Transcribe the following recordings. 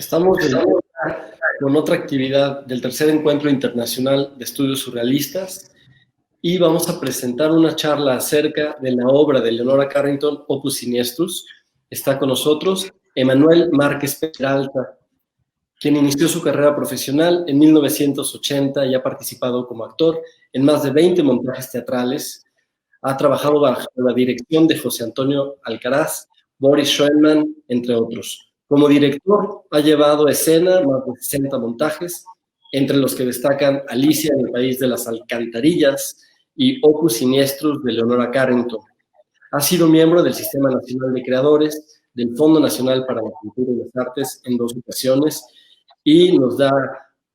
Estamos de vuelta con otra actividad del tercer encuentro internacional de estudios surrealistas y vamos a presentar una charla acerca de la obra de Leonora Carrington, Opus Siniestros. Está con nosotros Emanuel Márquez Peralta, quien inició su carrera profesional en 1980 y ha participado como actor en más de 20 montajes teatrales. Ha trabajado bajo la dirección de José Antonio Alcaraz, Boris Schoenman, entre otros. Como director, ha llevado a escena más de 60 montajes, entre los que destacan Alicia en el País de las Alcantarillas y Opus Siniestros de Leonora Carrington. Ha sido miembro del Sistema Nacional de Creadores, del Fondo Nacional para la Cultura y las Artes en 2 ocasiones, y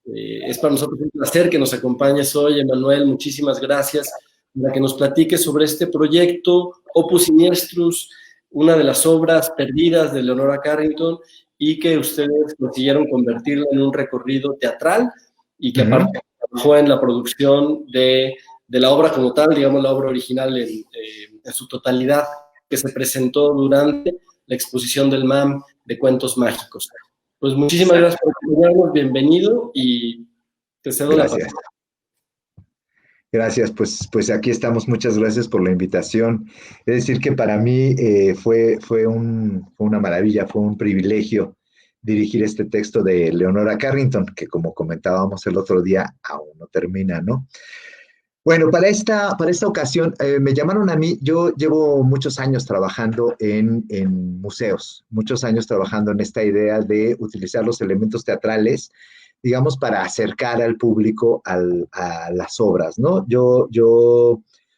es para nosotros un placer que nos acompañes hoy, Emanuel. Muchísimas gracias, para que nos platiques sobre este proyecto, Opus Siniestros, una de las obras perdidas de Leonora Carrington, y que ustedes consiguieron convertirla en un recorrido teatral, y que aparte trabajó en la producción de la obra como tal, digamos la obra original en su totalidad, que se presentó durante la exposición del MAM de Cuentos Mágicos. Pues muchísimas gracias por acompañarnos, bienvenido, y te cedo la palabra. Gracias, pues aquí estamos. Muchas gracias por la invitación. Es decir, que para mí fue una maravilla, fue un privilegio dirigir este texto de Leonora Carrington, que como comentábamos el otro día, aún no termina, ¿no? Bueno, para esta ocasión me llamaron a mí. Yo llevo muchos años trabajando en museos, muchos años trabajando en esta idea de utilizar los elementos teatrales, digamos, para acercar al público a las obras, ¿no? Yo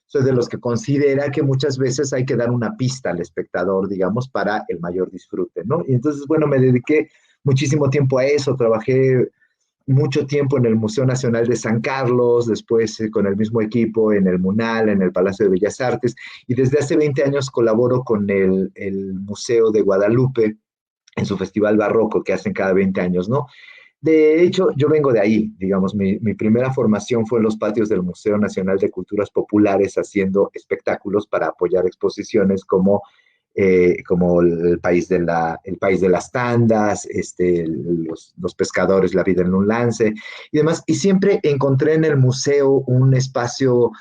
soy de los que considera que muchas veces hay que dar una pista al espectador, digamos, para el mayor disfrute, ¿no? Y entonces, bueno, me dediqué muchísimo tiempo a eso. Trabajé mucho tiempo en el Museo Nacional de San Carlos, después con el mismo equipo en el MUNAL, en el Palacio de Bellas Artes, y desde hace 20 años colaboro con el Museo de Guadalupe en su Festival Barroco que hacen cada 20 años, ¿no? De hecho, yo vengo de ahí, digamos, mi primera formación fue en los patios del Museo Nacional de Culturas Populares, haciendo espectáculos para apoyar exposiciones como el país de las tandas, los pescadores, la vida en un lance y demás. Y siempre encontré en el museo un espacio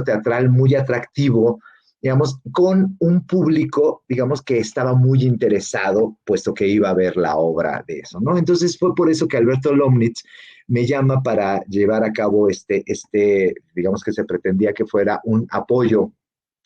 teatral muy atractivo, digamos, con un público, digamos, que estaba muy interesado, puesto que iba a ver la obra de eso, ¿no? Entonces fue por eso que Alberto Lomnitz me llama para llevar a cabo digamos que se pretendía que fuera un apoyo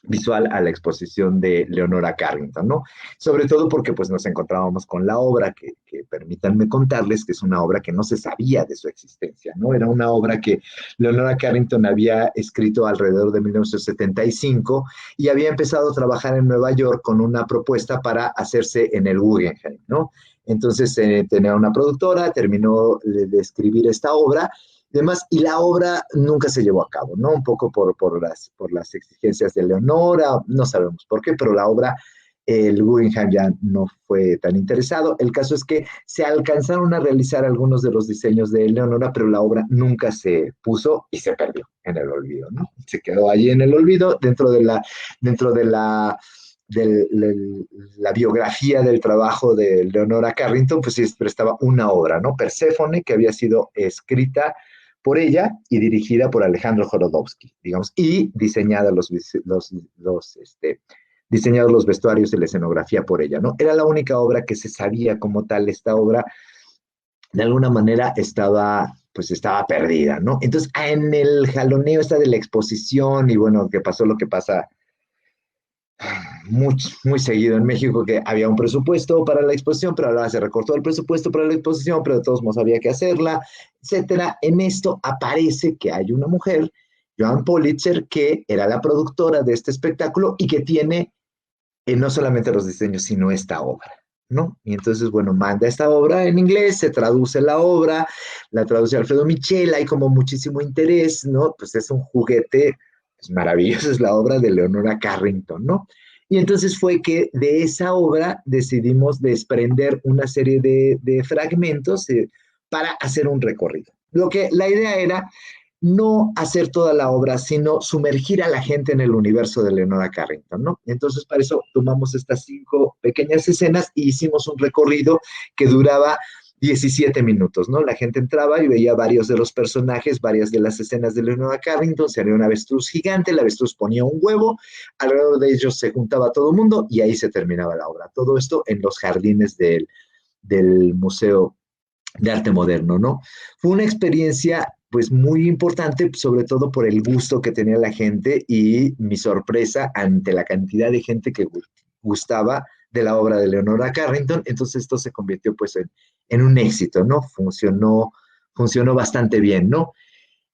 visual a la exposición de Leonora Carrington, ¿no? Sobre todo porque pues nos encontrábamos con la obra que permítanme contarles que es una obra que no se sabía de su existencia, ¿no? Era una obra que Leonora Carrington había escrito alrededor de 1975 y había empezado a trabajar en Nueva York con una propuesta para hacerse en el Guggenheim, ¿no? Entonces tenía una productora, terminó de escribir esta obra, demás, y la obra nunca se llevó a cabo, ¿no? Un poco por las exigencias de Leonora, no sabemos por qué, pero la obra, el Guggenheim ya no fue tan interesado. El caso es que se alcanzaron a realizar algunos de los diseños de Leonora, pero la obra nunca se puso y se perdió en el olvido, ¿no? Se quedó allí en el olvido, dentro de la biografía del trabajo de Leonora Carrington, pues sí prestaba una obra, ¿no? Perséfone, que había sido escrita por ella y dirigida por Alejandro Jodorowsky, digamos, y diseñada diseñados los vestuarios y la escenografía por ella, ¿no? Era la única obra que se sabía como tal. Esta obra, de alguna manera, estaba perdida, ¿no? Entonces, en el jaloneo de la exposición, y bueno, que pasó lo que pasa muy seguido en México, que había un presupuesto para la exposición, pero ahora se recortó el presupuesto para la exposición, pero de todos modos había que hacerla, etcétera. En esto aparece que hay una mujer, Joan Politzer, que era la productora de este espectáculo y que tiene no solamente los diseños, sino esta obra, ¿no? Y entonces, bueno, manda esta obra en inglés, se traduce la obra, la traduce Alfredo Michel, hay como muchísimo interés, ¿no? Pues es un juguete, es maravilloso, es la obra de Leonora Carrington, ¿no? Y entonces fue que de esa obra decidimos desprender una serie de fragmentos para hacer un recorrido. La idea era no hacer toda la obra, sino sumergir a la gente en el universo de Leonora Carrington, ¿no? Entonces, para eso tomamos estas 5 pequeñas escenas y hicimos un recorrido que duraba 17 minutos, ¿no? La gente entraba y veía varios de los personajes, varias de las escenas de Leonora Carrington, se haría un avestruz gigante, el avestruz ponía un huevo, alrededor de ellos se juntaba todo el mundo y ahí se terminaba la obra. Todo esto en los jardines del Museo de Arte Moderno, ¿no? Fue una experiencia pues muy importante, sobre todo por el gusto que tenía la gente y mi sorpresa ante la cantidad de gente que gustaba de la obra de Leonora Carrington. Entonces esto se convirtió pues en un éxito, ¿no? Funcionó bastante bien, ¿no?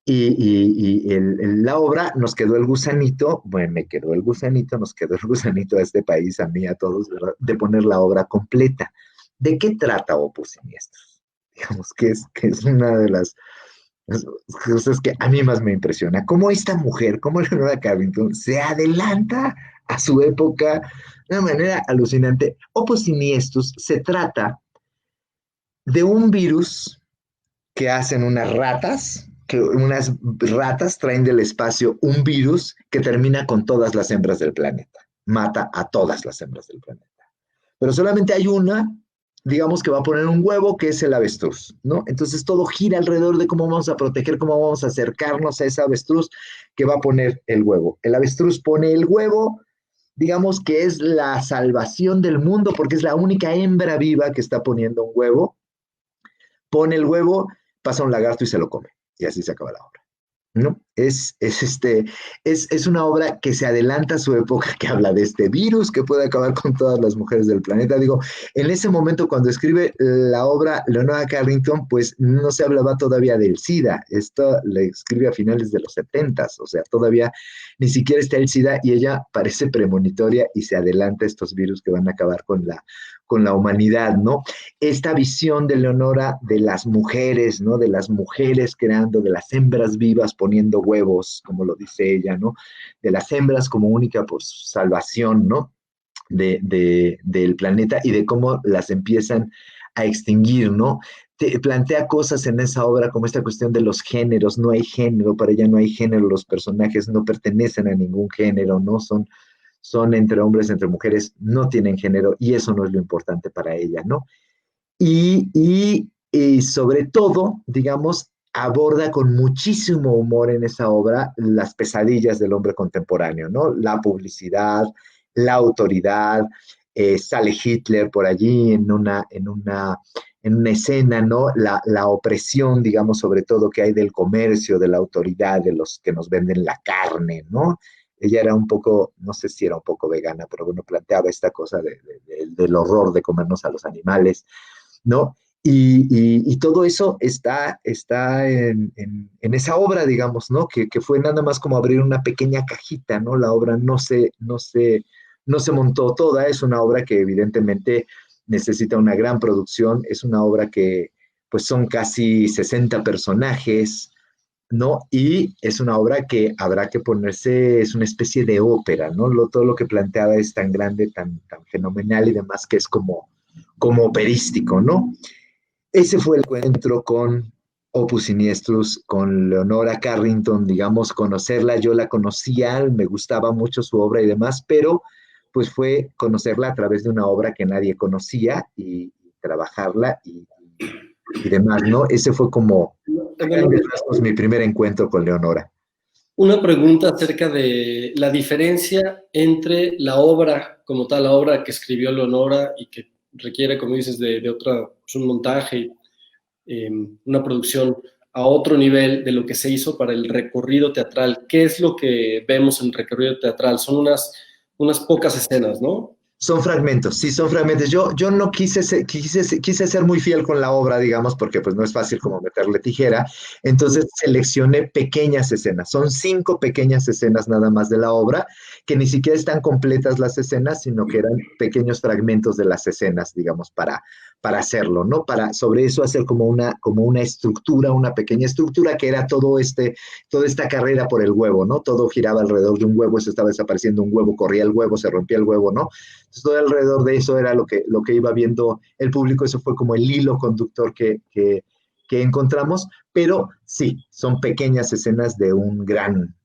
La obra nos quedó el gusanito, bueno, me quedó el gusanito, nos quedó el gusanito a este país, a mí, a todos, ¿verdad? De poner la obra completa. ¿De qué trata Opus Siniestros? Digamos que es una de las cosas que a mí más me impresiona. Cómo esta mujer, cómo Leonora Carrington, se adelanta a su época de una manera alucinante. Opus Siniestros se trata de un virus que hacen que unas ratas traen del espacio un virus que termina con todas las hembras del planeta. Mata a todas las hembras del planeta. Pero solamente hay una, digamos, que va a poner un huevo, que es el avestruz, ¿no? Entonces todo gira alrededor de cómo vamos a proteger, cómo vamos a acercarnos a ese avestruz que va a poner el huevo. El avestruz pone el huevo, digamos que es la salvación del mundo, porque es la única hembra viva que está poniendo un huevo. Pone el huevo, pasa un lagarto y se lo come. Y así se acaba la obra, ¿no? Es una obra que se adelanta a su época, que habla de este virus que puede acabar con todas las mujeres del planeta. Digo, en ese momento cuando escribe la obra Leonora Carrington, pues no se hablaba todavía del SIDA. Esto le escribe a finales de los 70s, o sea, todavía ni siquiera está el SIDA y ella parece premonitoria y se adelanta a estos virus que van a acabar con la humanidad, ¿no? Esta visión de Leonora de las mujeres, ¿no? De las mujeres creando, de las hembras vivas poniendo huevos, como lo dice ella, ¿no? De las hembras como única pues, salvación, ¿no? Del planeta y de cómo las empiezan a extinguir, ¿no? Plantea cosas en esa obra como esta cuestión de los géneros, no hay género, para ella no hay género, los personajes no pertenecen a ningún género, ¿no? Son entre hombres, entre mujeres, no tienen género y eso no es lo importante para ella, ¿no? Y sobre todo, digamos, aborda con muchísimo humor en esa obra las pesadillas del hombre contemporáneo, ¿no? La publicidad, la autoridad, sale Hitler por allí en una escena, ¿no? La opresión, digamos, sobre todo que hay del comercio, de la autoridad, de los que nos venden la carne, ¿no? Ella era un poco, no sé si era un poco vegana, pero bueno, planteaba esta cosa del horror de comernos a los animales, ¿no? Y todo eso está en esa obra, digamos, ¿no? Que fue nada más como abrir una pequeña cajita, ¿no? La obra no se montó toda, es una obra que evidentemente necesita una gran producción, es una obra que pues son casi 60 personajes, ¿no? Y es una obra que habrá que ponerse, es una especie de ópera, ¿no? Todo lo que planteaba es tan grande, tan fenomenal y demás que es como operístico, ¿no? Ese fue el encuentro con Opus Siniestros, con Leonora Carrington, digamos, conocerla, yo la conocía, me gustaba mucho su obra y demás, pero pues fue conocerla a través de una obra que nadie conocía y trabajarla y demás, ¿no? Ese fue como mi primer encuentro con Leonora. Una pregunta acerca de la diferencia entre la obra como tal, la obra que escribió Leonora y que requiere, como dices, de otra, pues un montaje, una producción a otro nivel de lo que se hizo para el recorrido teatral. ¿Qué es lo que vemos en el recorrido teatral? Son unas pocas escenas, ¿no? Son fragmentos, sí, son fragmentos. Yo no quise ser muy fiel con la obra, digamos, porque pues no es fácil como meterle tijera. Entonces seleccioné pequeñas escenas. Son 5 pequeñas escenas nada más de la obra, que ni siquiera están completas las escenas, sino que eran pequeños fragmentos de las escenas, digamos, para hacerlo, ¿no? Para sobre eso hacer como una estructura, una pequeña estructura que era toda esta carrera por el huevo, ¿no? Todo giraba alrededor de un huevo, se estaba desapareciendo un huevo, corría el huevo, se rompía el huevo, ¿no? Entonces, todo alrededor de eso era lo que iba viendo el público, eso fue como el hilo conductor que que encontramos, pero sí, son pequeñas escenas de un gran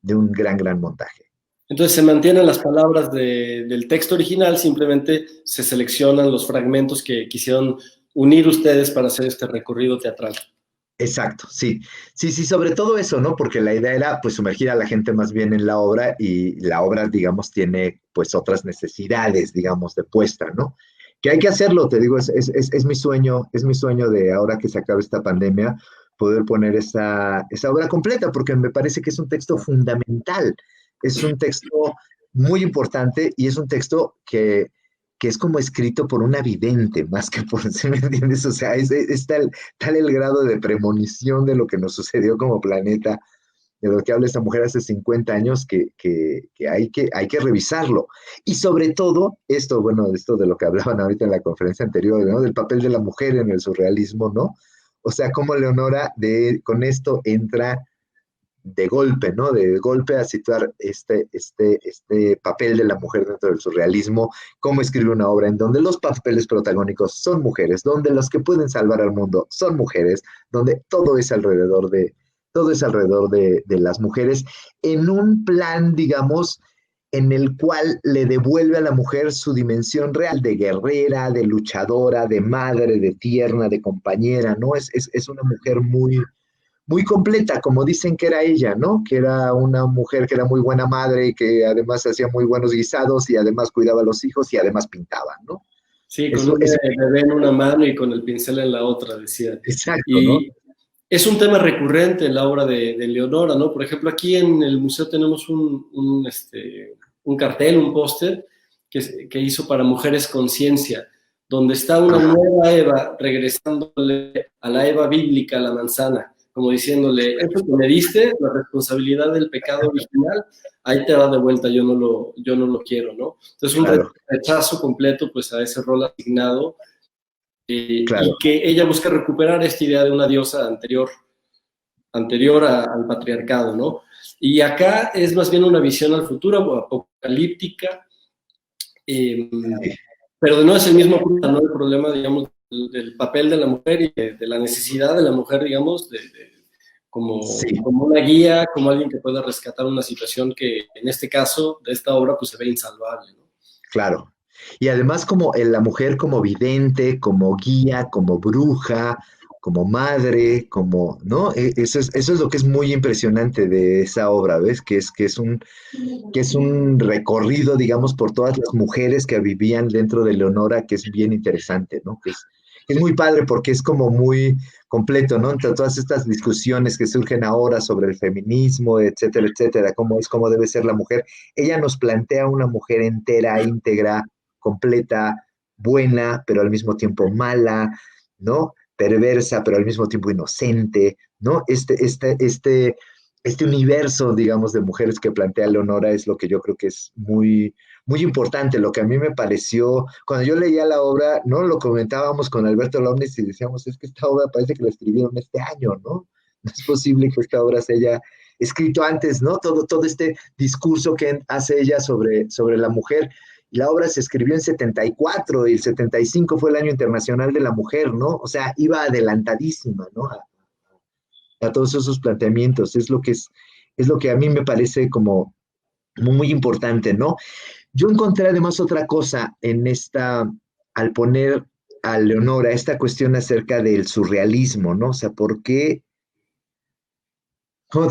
montaje. Entonces se mantienen las palabras del texto original, simplemente se seleccionan los fragmentos que quisieron unir ustedes para hacer este recorrido teatral. Exacto, sí. Sí, sí, sobre todo eso, ¿no? Porque la idea era, pues, sumergir a la gente más bien en la obra y la obra, digamos, tiene, pues, otras necesidades, digamos, de puesta, ¿no? Que hay que hacerlo, te digo, es mi sueño de ahora que se acabe esta pandemia, poder poner esa obra completa, porque me parece que es un texto fundamental, es un texto muy importante y es un texto que es como escrito por una vidente, más que por, ¿sí me entiendes? O sea, es tal el grado de premonición de lo que nos sucedió como planeta, de lo que habla esta mujer hace 50 años, que hay que revisarlo. Y sobre todo, esto de lo que hablaban ahorita en la conferencia anterior, ¿no? Del papel de la mujer en el surrealismo, ¿no? O sea, cómo Leonora con esto entra de golpe, ¿no? De golpe a situar este papel de la mujer dentro del surrealismo, cómo escribe una obra en donde los papeles protagónicos son mujeres, donde los que pueden salvar al mundo son mujeres, donde todo es alrededor de las mujeres, en un plan, digamos, en el cual le devuelve a la mujer su dimensión real de guerrera, de luchadora, de madre, de tierna, de compañera, ¿no? Es una mujer muy completa, como dicen que era ella, ¿no? Que era una mujer que era muy buena madre y que además hacía muy buenos guisados y además cuidaba a los hijos y además pintaba, ¿no? Sí, con Eso un es bebé en una mano y con el pincel en la otra, decía. exacto, ¿no? Y es un tema recurrente en la obra de Leonora, ¿no? Por ejemplo, aquí en el museo tenemos un cartel, un póster que hizo para Mujeres Conciencia, donde está una nueva Eva regresándole a la Eva bíblica, a la manzana, como diciéndole, esto que me diste, la responsabilidad del pecado original, ahí te va de vuelta, yo no lo quiero, ¿no? Entonces, un Claro, rechazo completo pues a ese rol asignado claro. y que ella busca recuperar esta idea de una diosa anterior al patriarcado, ¿no? Y acá es más bien una visión al futuro, apocalíptica, eh, pero no es el mismo ¿no? El problema, digamos, del papel de la mujer y de la necesidad de la mujer, digamos, Sí, como una guía, como alguien que pueda rescatar una situación que en este caso de esta obra pues se ve insalvable, ¿no? claro. Y además como la mujer como vidente, como guía, como bruja, como madre, como, ¿no? Eso es lo que es muy impresionante de esa obra, ¿ves? Que es un recorrido, digamos, por todas las mujeres que vivían dentro de Leonora, que es bien interesante, ¿no? Que es muy padre porque es como muy completo, ¿no? Entre todas estas discusiones que surgen ahora sobre el feminismo, etcétera, cómo debe ser la mujer, ella nos plantea una mujer entera, íntegra, completa, buena, pero al mismo tiempo mala, ¿no? Perversa, pero al mismo tiempo inocente, ¿no? Este universo, digamos, de mujeres que plantea Leonora es lo que yo creo que es muy importante. Lo que a mí me pareció, cuando yo leía la obra, ¿no? Lo comentábamos con Alberto Lomnis y decíamos, es que esta obra parece que la escribieron este año, ¿no? No es posible que esta obra se haya escrito antes, ¿no? Todo este discurso que hace ella sobre la mujer. Y la obra se escribió en 74 y el 75 fue el Año Internacional de la Mujer, ¿no? O sea, iba adelantadísima, ¿no? A todos esos planteamientos. Es lo que a mí me parece como muy importante, ¿no? Yo encontré además otra cosa al poner a Leonora, esta cuestión acerca del surrealismo, ¿no? O sea, ¿por qué? ¿Cómo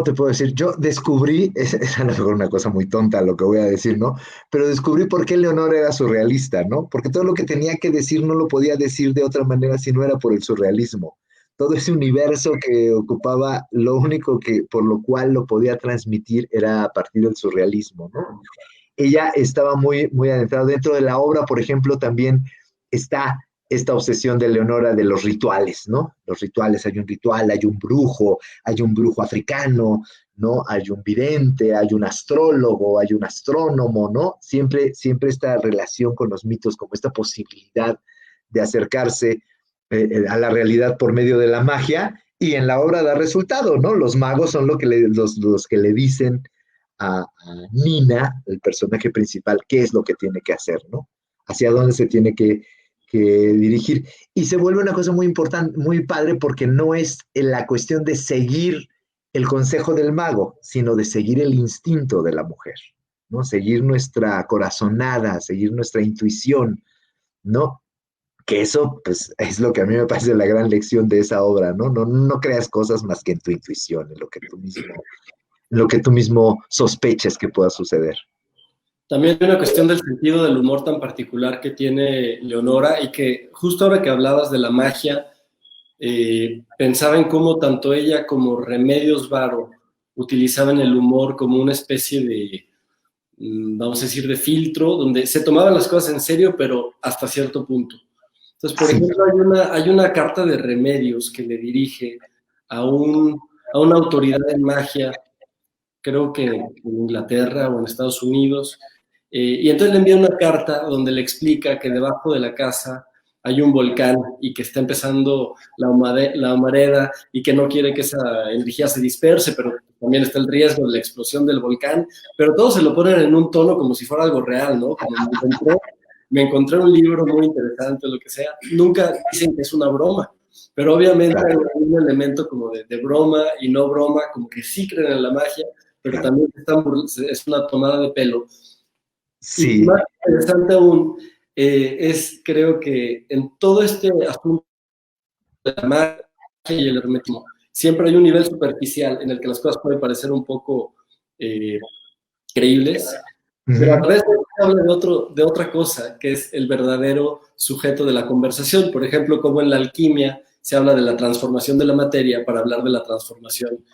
te puedo decir? Yo descubrí, es a lo mejor una cosa muy tonta lo que voy a decir, ¿no? Pero descubrí por qué Leonora era surrealista, ¿no? Porque todo lo que tenía que decir no lo podía decir de otra manera si no era por el surrealismo. Todo ese universo que ocupaba, lo único que por lo cual lo podía transmitir era a partir del surrealismo, ¿no? Ella estaba muy adentrada. Dentro de la obra, por ejemplo, también está esta obsesión de Leonora de los rituales, ¿no? Los rituales, hay un brujo africano, ¿no? Hay un vidente, hay un astrólogo, hay un astrónomo, ¿no? Siempre esta relación con los mitos, como esta posibilidad de acercarse a la realidad por medio de la magia, y en la obra da resultado, ¿no? Los magos son los que le dicen a Nina, el personaje principal, qué es lo que tiene que hacer, ¿no? Hacia dónde se tiene que que dirigir. Y se vuelve una cosa muy importante, muy padre, porque no es la cuestión de seguir el consejo del mago, sino de seguir el instinto de la mujer, ¿no? Seguir nuestra corazonada, seguir nuestra intuición, ¿no? Que eso, pues, es lo que a mí me parece la gran lección de esa obra, ¿no? No creas cosas más que en tu intuición, en lo que tú mismo sospeches que pueda suceder. También hay una cuestión del sentido del humor tan particular que tiene Leonora y que justo ahora que hablabas de la magia, pensaba en cómo tanto ella como Remedios Varo utilizaban el humor como una especie de, vamos a decir, de filtro, donde se tomaban las cosas en serio, pero hasta cierto punto. Entonces, por ejemplo, hay una carta de Remedios que le dirige a una autoridad en magia, creo que en Inglaterra o en Estados Unidos, y entonces le envía una carta donde le explica que debajo de la casa hay un volcán y que está empezando la humareda y que no quiere que esa energía se disperse, pero también está el riesgo de la explosión del volcán, pero todos se lo ponen en un tono como si fuera algo real, ¿no? Como me encontré un libro muy interesante, lo que sea, nunca dicen que es una broma, pero obviamente hay un elemento como de broma y no broma, como que sí creen en la magia, pero también es una tomada de pelo. Sí. Y más interesante aún es, creo que en todo este asunto de la magia y el hermetismo, siempre hay un nivel superficial en el que las cosas pueden parecer un poco creíbles, pero a veces se habla de otra cosa, que es el verdadero sujeto de la conversación. Por ejemplo, como en la alquimia se habla de la transformación de la materia para hablar de la transformación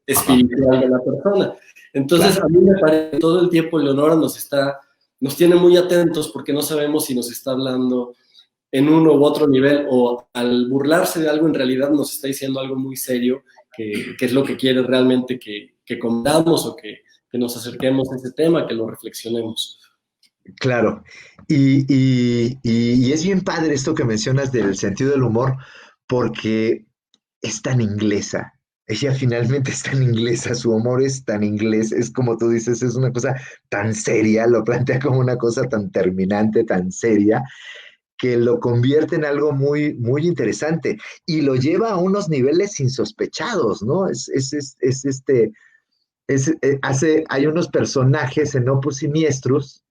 espiritual de la persona. Entonces, a mí me parece que todo el tiempo Leonora nos tiene muy atentos porque no sabemos si nos está hablando en uno u otro nivel o al burlarse de algo en realidad nos está diciendo algo muy serio que es lo que quiere realmente que comprendamos o que nos acerquemos a ese tema, que lo reflexionemos. Claro, y es bien padre esto que mencionas del sentido del humor, porque es tan inglesa. Ella finalmente es tan inglesa, su humor es tan inglés, es como tú dices, es una cosa tan seria, lo plantea como una cosa tan terminante, tan seria, que lo convierte en algo muy, muy interesante y lo lleva a unos niveles insospechados, ¿no? Hay unos personajes en Opus Siniestros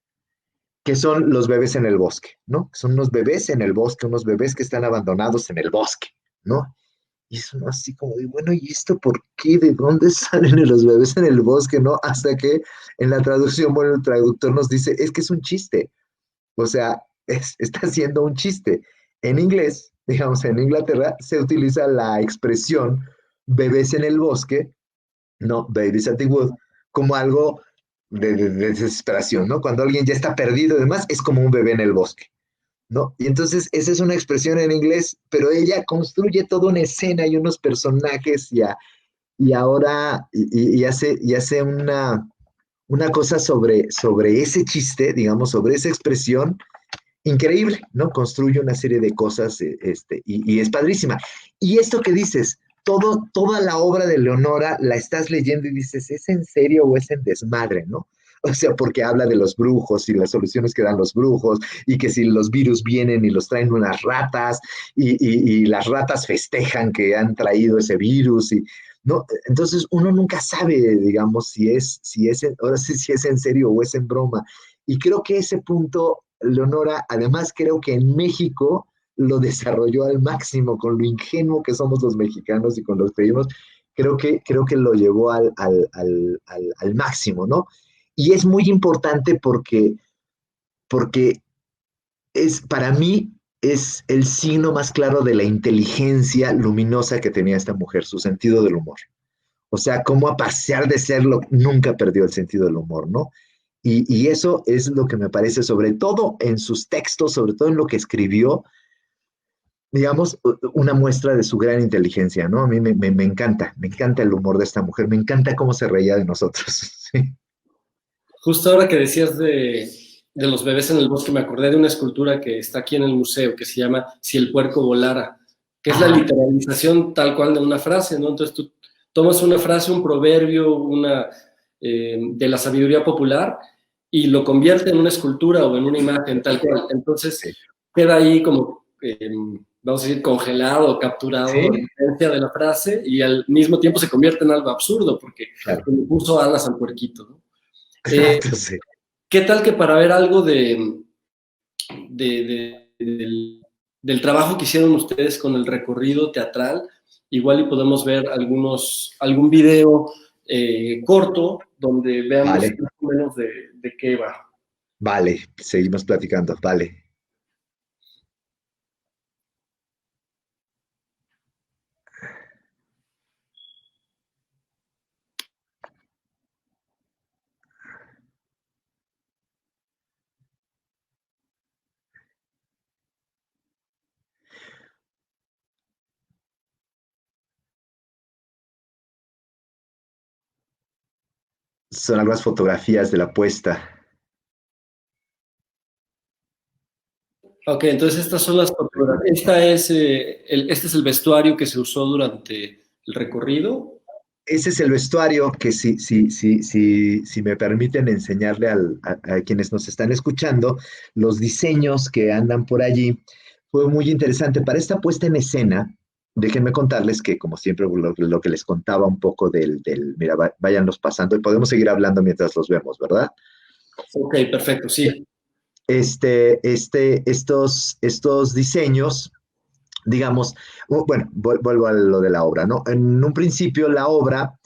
que son los bebés en el bosque, ¿no? Son unos bebés en el bosque, unos bebés que están abandonados en el bosque, ¿no? Y es uno así como de, bueno, ¿y esto por qué? ¿De dónde salen los bebés en el bosque, no? Hasta que en la traducción, bueno, el traductor nos dice, es que es un chiste. O sea, está haciendo un chiste. En inglés, digamos, en Inglaterra, se utiliza la expresión bebés en el bosque, no, babies at the wood, como algo de desesperación, ¿no? Cuando alguien ya está perdido y demás, es como un bebé en el bosque, ¿no? Y entonces esa es una expresión en inglés, pero ella construye toda una escena y unos personajes y ahora hace una cosa sobre ese chiste, digamos, sobre esa expresión increíble, ¿no? Construye una serie de cosas y es padrísima. Y esto que dices, toda la obra de Leonora la estás leyendo y dices, ¿es en serio o es en desmadre, no? O sea, porque habla de los brujos y las soluciones que dan los brujos y que si los virus vienen y los traen unas ratas y las ratas festejan que han traído ese virus y, ¿no? Entonces uno nunca sabe, digamos, ahora sí, si es en serio o es en broma. Y creo que ese punto, Leonora, además creo que en México lo desarrolló al máximo con lo ingenuo que somos los mexicanos y con los que vivimos, creo que lo llevó al máximo, ¿no? Y es muy importante porque para mí es el signo más claro de la inteligencia luminosa que tenía esta mujer, su sentido del humor. O sea, cómo a pesar de serlo, nunca perdió el sentido del humor, ¿no? Y eso es lo que me parece, sobre todo en sus textos, sobre todo en lo que escribió, digamos, una muestra de su gran inteligencia, ¿no? A mí me encanta el humor de esta mujer, me encanta cómo se reía de nosotros. Sí. Justo ahora que decías de los bebés en el bosque, me acordé de una escultura que está aquí en el museo que se llama Si el puerco volara, que es la literalización tal cual de una frase, ¿no? Entonces tú tomas una frase, un proverbio, de la sabiduría popular y lo convierte en una escultura o en una imagen tal cual. Entonces, queda ahí como, vamos a decir, congelado, capturado Sí, la esencia de la frase y al mismo tiempo se convierte en algo absurdo porque claro. le puso alas al puerquito, ¿no? Entonces, ¿Qué tal que para ver algo del trabajo que hicieron ustedes con el recorrido teatral, igual y podemos ver algún video corto donde veamos vale, más o menos de qué va? vale, seguimos platicando, vale. Son algunas fotografías de la puesta. Ok, entonces estas son las fotografías. Este es el vestuario que se usó durante el recorrido. Ese es el vestuario que si me permiten enseñarle a quienes nos están escuchando, los diseños que andan por allí, fue muy interesante. Para esta puesta en escena, déjenme contarles que, como siempre, lo que les contaba un poco mira, váyanlos pasando y podemos seguir hablando mientras los vemos, ¿verdad? Ok, perfecto, sí. Estos diseños digamos, bueno, vuelvo a lo de la obra, ¿no? En un principio la obra,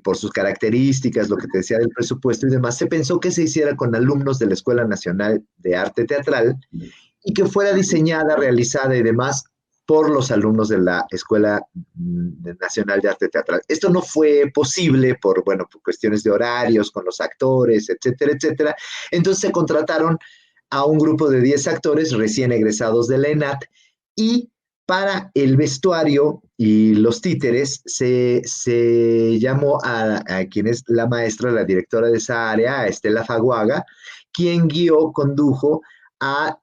por sus características, lo que te decía del presupuesto y demás, se pensó que se hiciera con alumnos de la Escuela Nacional de Arte Teatral y que fuera diseñada, realizada y demás por los alumnos de la Escuela Nacional de Arte Teatral. Esto no fue posible bueno, por cuestiones de horarios con los actores, etcétera, etcétera. Entonces se contrataron a un grupo de 10 actores recién egresados de la ENAT y para el vestuario y los títeres se llamó a quien es la maestra, la directora de esa área, a Estela Faguaga, quien condujo a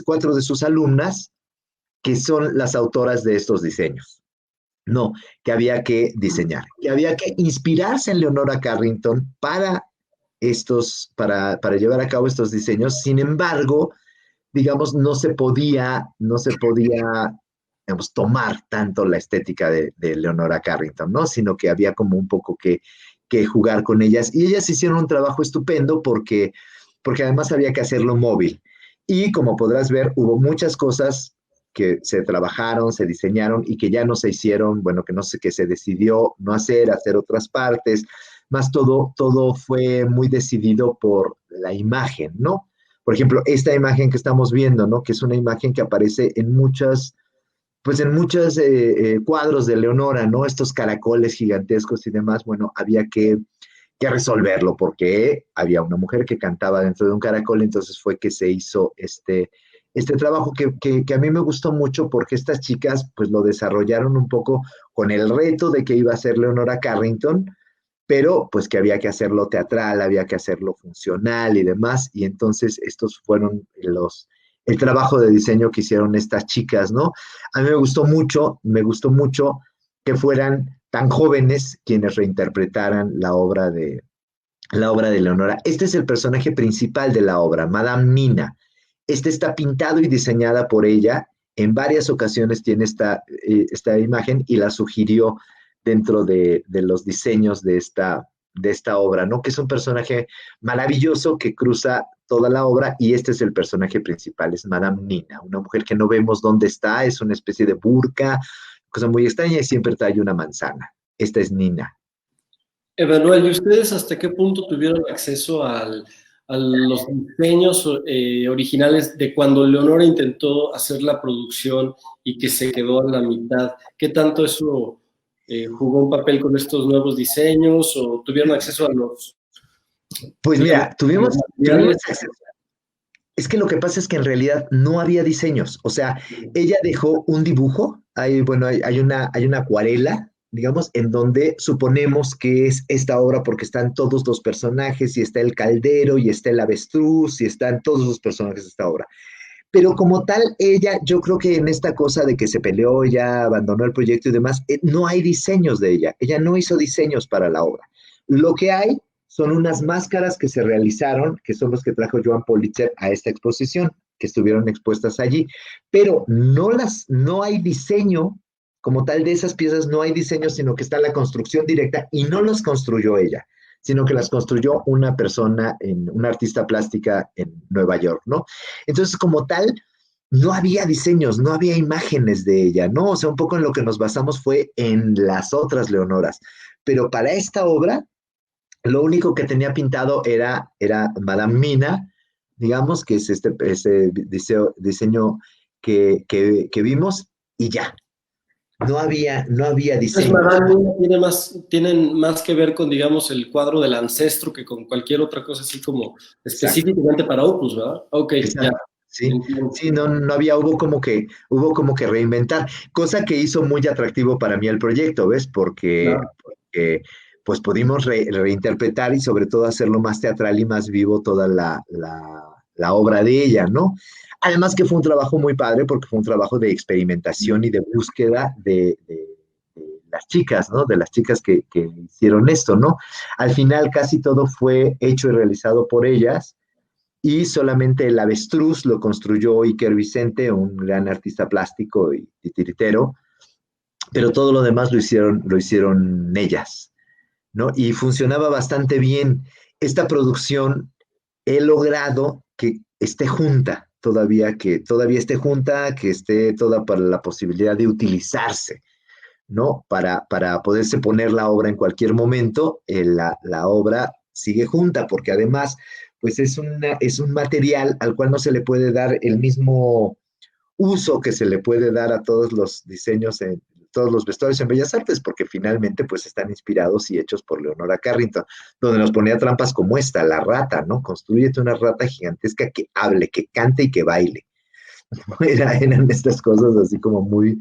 cuatro de sus alumnas, que son las autoras de estos diseños. No, que había que diseñar, que había que inspirarse en Leonora Carrington para llevar a cabo estos diseños. Sin embargo, digamos, no se podía, digamos, tomar tanto la estética de Leonora Carrington, ¿no? Sino que había como un poco que jugar con ellas. Y ellas hicieron un trabajo estupendo porque además había que hacerlo móvil. Y como podrás ver, hubo muchas cosas que se trabajaron, se diseñaron y que ya no se hicieron, bueno, que no sé, que se decidió no hacer otras partes, más todo fue muy decidido por la imagen, ¿no? Por ejemplo, esta imagen que estamos viendo, ¿no? Que es una imagen que aparece en muchos cuadros de Leonora, ¿no? Estos caracoles gigantescos y demás, bueno, había que resolverlo porque había una mujer que cantaba dentro de un caracol, entonces fue que se hizo este trabajo que a mí me gustó mucho porque estas chicas pues lo desarrollaron un poco con el reto de que iba a ser Leonora Carrington, pero pues que había que hacerlo teatral, había que hacerlo funcional y demás, y entonces estos fueron el trabajo de diseño que hicieron estas chicas, ¿no? A mí me gustó mucho que fueran tan jóvenes quienes reinterpretaran la obra de Leonora. Este es el personaje principal de la obra, Madame Nina. Este está pintado y diseñada por ella. En varias ocasiones tiene esta imagen y la sugirió dentro de los diseños de esta obra, ¿no? Que es un personaje maravilloso que cruza toda la obra y este es el personaje principal, es Madame Nina, una mujer que no vemos dónde está, es una especie de burka, cosa muy extraña y siempre trae una manzana. Esta es Nina. Emanuel, ¿y ustedes hasta qué punto tuvieron acceso a los diseños originales de cuando Leonora intentó hacer la producción y que se quedó a la mitad? ¿Qué tanto eso jugó un papel con estos nuevos diseños o tuvieron acceso a los, Pues digamos, mira, a tuvimos, los tuvimos materiales? acceso. Es que lo que pasa es que en realidad no había diseños. O sea, ella dejó un dibujo, bueno, hay una acuarela, digamos, en donde suponemos que es esta obra porque están todos los personajes y está el caldero y está el avestruz y están todos los personajes de esta obra. Pero como tal, ella, yo creo que en esta cosa de que se peleó, ya abandonó el proyecto y demás, no hay diseños de ella. Ella no hizo diseños para la obra. Lo que hay son unas máscaras que se realizaron, que son los que trajo Joan Politzer a esta exposición. que estuvieron expuestas allí, pero no hay diseño como tal de esas piezas, no hay diseño, sino que está la construcción directa y no las construyó ella, sino que las construyó una persona, una artista plástica en Nueva York, ¿no? Entonces, como tal, no había diseños, no había imágenes de ella, ¿no? O sea, un poco en lo que nos basamos fue en las otras Leonoras, pero para esta obra, lo único que tenía pintado era Madame Mina, digamos, que es ese diseño que vimos, y ya. No había Es diseño. Madame tienen más que ver con, digamos, el cuadro del ancestro que con cualquier otra cosa así como Exacto, específicamente para Opus, ¿verdad? Ok, ya. exacto. Sí, Entiendo. sí, no había, hubo como que reinventar, cosa que hizo muy atractivo para mí el proyecto, ¿ves? Porque pues pudimos reinterpretar y sobre todo hacerlo más teatral y más vivo toda la obra de ella, ¿no? Además que fue un trabajo muy padre porque fue un trabajo de experimentación y de búsqueda de las chicas, ¿no? De las chicas que hicieron esto, ¿no? Al final casi todo fue hecho y realizado por ellas y solamente el avestruz lo construyó Iker Vicente, un gran artista plástico y titiritero, pero todo lo demás lo hicieron ellas, ¿no? Y funcionaba bastante bien. Esta producción he logrado que esté junta todavía, que todavía esté junta, que esté toda para la posibilidad de utilizarse, ¿no? Para poderse poner la obra en cualquier momento, la obra sigue junta, porque además, pues es un material al cual no se le puede dar el mismo uso que se le puede dar a todos los diseños todos los vestuarios en Bellas Artes, porque finalmente pues están inspirados y hechos por Leonora Carrington, donde nos ponía trampas como esta, la rata, ¿no? Construyete una rata gigantesca que hable, que cante y que baile. Eran estas cosas así como muy,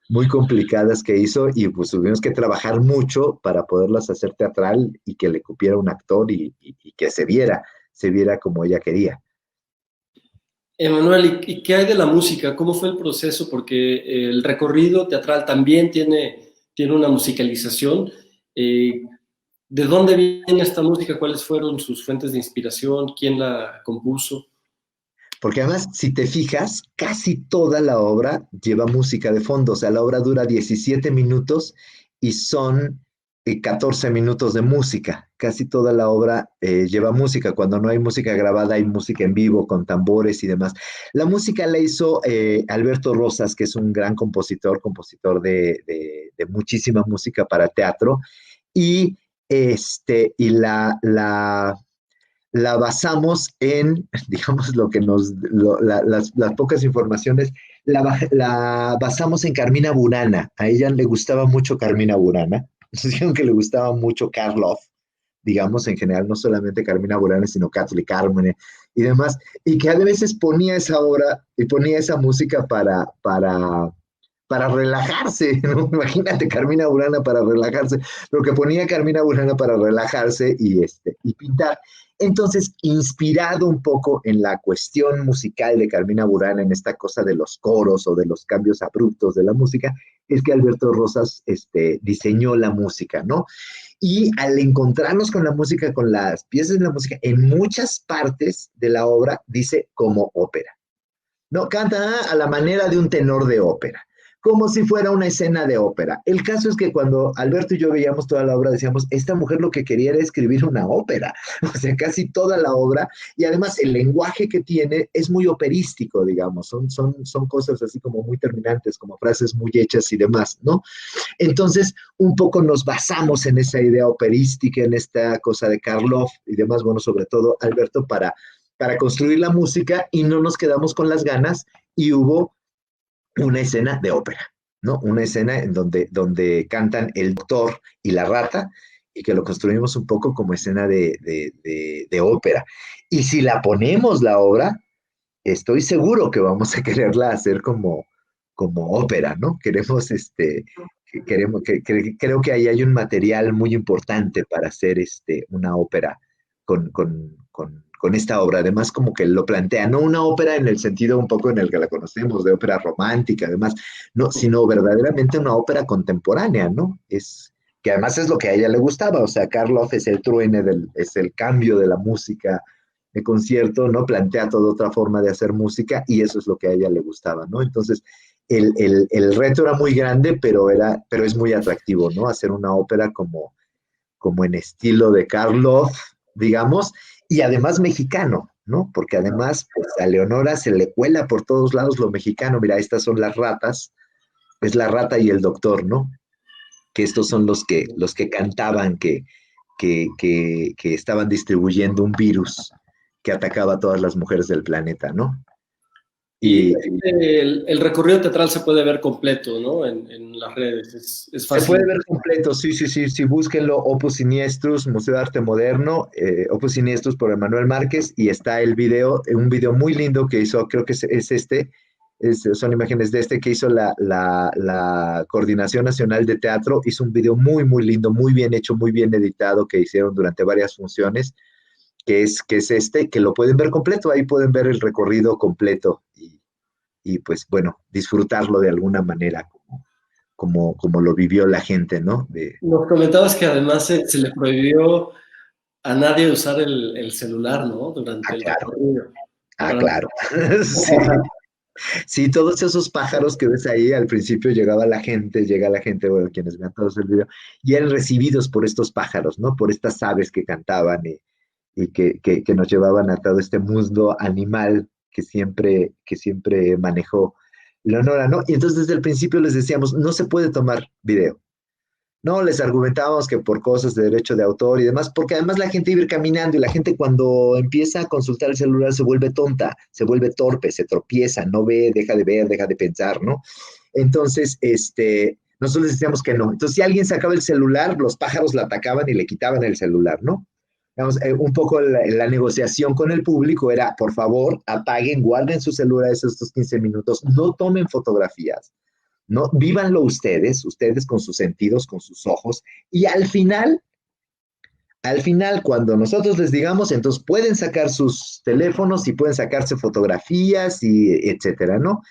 muy complicadas que hizo y pues tuvimos que trabajar mucho para poderlas hacer teatral y que le cupiera un actor y que se viera como ella quería. Emanuel, ¿y qué hay de la música? ¿Cómo fue el proceso? Porque el recorrido teatral también tiene una musicalización. Eh, ¿De dónde viene esta música? ¿Cuáles fueron sus fuentes de inspiración? ¿Quién la compuso? Porque además, si te fijas, casi toda la obra lleva música de fondo, o sea, la obra dura 17 minutos y son 14 minutos de música. Casi toda la obra lleva música. Cuando no hay música grabada, hay música en vivo con tambores y demás. La música la hizo Alberto Rosas, que es un gran compositor de muchísima música para teatro, y, y la basamos en, digamos, lo que las pocas informaciones, la basamos en Carmina Burana. A ella le gustaba mucho Carmina Burana. Nos dijeron que le gustaba mucho Karloff, digamos, en general, no solamente Carmina Burana, sino Kathleen Carmen y demás, y que a veces ponía esa obra y ponía esa música para relajarse, ¿no? Imagínate Carmina Burana para relajarse, lo que ponía Carmina Burana para relajarse y pintar. Entonces, inspirado un poco en la cuestión musical de Carmina Burana, en esta cosa de los coros o de los cambios abruptos de la música, es que Alberto Rosas diseñó la música, ¿no? Y al encontrarnos con la música, con las piezas de la música, en muchas partes de la obra dice como ópera. No, canta a la manera de un tenor de ópera, como si fuera una escena de ópera. El caso es que cuando Alberto y yo veíamos toda la obra, decíamos, esta mujer lo que quería era escribir una ópera, o sea, casi toda la obra, y además el lenguaje que tiene es muy operístico, digamos, son cosas así como muy terminantes, como frases muy hechas y demás, ¿no? Entonces, un poco nos basamos en esa idea operística, en esta cosa de Karloff y demás, bueno, sobre todo Alberto, para construir la música y no nos quedamos con las ganas y hubo una escena de ópera, ¿no? Una escena en donde cantan el doctor y la rata y que lo construimos un poco como escena de ópera. Y si la ponemos la obra, estoy seguro que vamos a quererla hacer como ópera, ¿no? Creo que ahí hay un material muy importante para hacer una ópera con esta obra. Además, como que lo plantea, no una ópera en el sentido un poco en el que la conocemos, de ópera romántica, además, no, sino verdaderamente una ópera contemporánea, ¿no? Que además es lo que a ella le gustaba, o sea, Karloff es el truene, es el cambio de la música, de concierto, ¿no? Plantea toda otra forma de hacer música y eso es lo que a ella le gustaba, ¿no? Entonces, el reto era muy grande, pero es muy atractivo, ¿no? Hacer una ópera como en estilo de Karloff, digamos, y además mexicano, ¿no? Porque además pues, a Leonora se le cuela por todos lados lo mexicano. Mira, estas son las ratas, es la rata y el doctor, ¿no? Que estos son los que cantaban que estaban distribuyendo un virus que atacaba a todas las mujeres del planeta, ¿no? Y Y el recorrido teatral se puede ver completo, ¿no? En las redes, es se fácil. puede ver completo, sí, sí, sí, sí, búsquenlo, Opus Siniestros, Museo de Arte Moderno, Opus Siniestros por Emanuel Márquez, y está el video, un video muy lindo que hizo, creo que es este, son imágenes de este que hizo la Coordinación Nacional de Teatro, hizo un video muy, muy lindo, muy bien hecho, muy bien editado, que hicieron durante varias funciones, que es este, que lo pueden ver completo, ahí pueden ver el recorrido completo, y pues bueno, disfrutarlo de alguna manera, como lo vivió la gente, ¿no? Nos comentabas que además se le prohibió a nadie usar el celular, ¿no? Durante el Claro, recorrido. Para... claro. Sí, sí, todos esos pájaros que ves ahí, al principio llega la gente, bueno, quienes vean todos el video, y eran recibidos por estos pájaros, ¿no? Por estas aves que cantaban y que nos llevaban a todo este mundo animal que siempre manejó Leonora, ¿no? Y entonces desde el principio les decíamos, no se puede tomar video. No, les argumentábamos que por cosas de derecho de autor y demás, porque además la gente iba a ir caminando y la gente cuando empieza a consultar el celular se vuelve tonta, se vuelve torpe, se tropieza, no ve, deja de ver, deja de pensar, ¿no? Entonces, nosotros les decíamos que no. Entonces, si alguien sacaba el celular, los pájaros la atacaban y le quitaban el celular, ¿no? Digamos, un poco la negociación con el público era, por favor, apaguen, guarden sus celulares estos 15 minutos, no tomen fotografías, ¿no? Vívanlo ustedes con sus sentidos, con sus ojos, y al final, cuando nosotros les digamos, entonces pueden sacar sus teléfonos y pueden sacarse fotografías y etcétera, ¿no?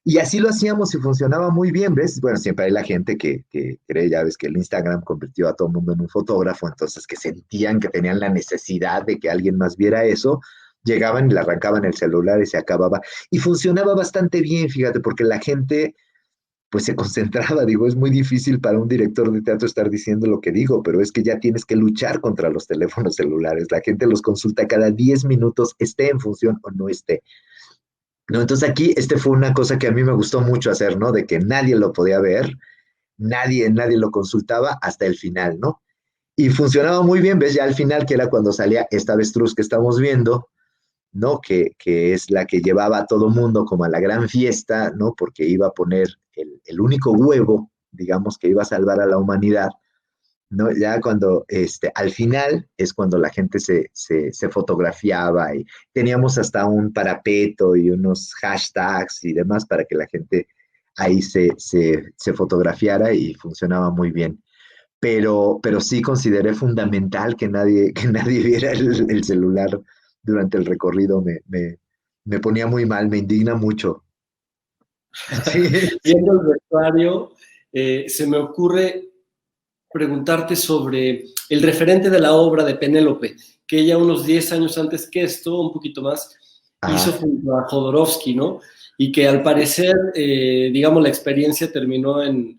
Y así lo hacíamos y funcionaba muy bien, ¿ves? Bueno, siempre hay la gente que cree, ya ves, que el Instagram convirtió a todo el mundo en un fotógrafo, entonces que sentían que tenían la necesidad de que alguien más viera eso, llegaban y le arrancaban el celular y se acababa. Y funcionaba bastante bien, fíjate, porque la gente pues se concentraba, digo, es muy difícil para un director de teatro estar diciendo lo que digo, pero es que ya tienes que luchar contra los teléfonos celulares, la gente los consulta cada 10 minutos, esté en función o no esté. ¿No? Entonces aquí fue una cosa que a mí me gustó mucho hacer, ¿no? De que nadie lo podía ver, nadie lo consultaba hasta el final, ¿no? Y funcionaba muy bien, ¿ves? Ya al final, que era cuando salía esta avestruz que estamos viendo, ¿no? Que es la que llevaba a todo mundo como a la gran fiesta, ¿no? Porque iba a poner el único huevo, digamos, que iba a salvar a la humanidad, ¿no? Ya cuando, al final es cuando la gente se fotografiaba y teníamos hasta un parapeto y unos hashtags y demás para que la gente ahí se fotografiara y funcionaba muy bien. Pero sí consideré fundamental que nadie viera el celular durante el recorrido. Me ponía muy mal, me indigna mucho. Sí, sí. Viendo el vestuario, se me ocurre preguntarte sobre el referente de la obra de Penélope, que ella unos 10 años antes que esto, un poquito más, hizo Ajá, junto a Jodorowsky, ¿no? Y que al parecer, digamos, la experiencia terminó en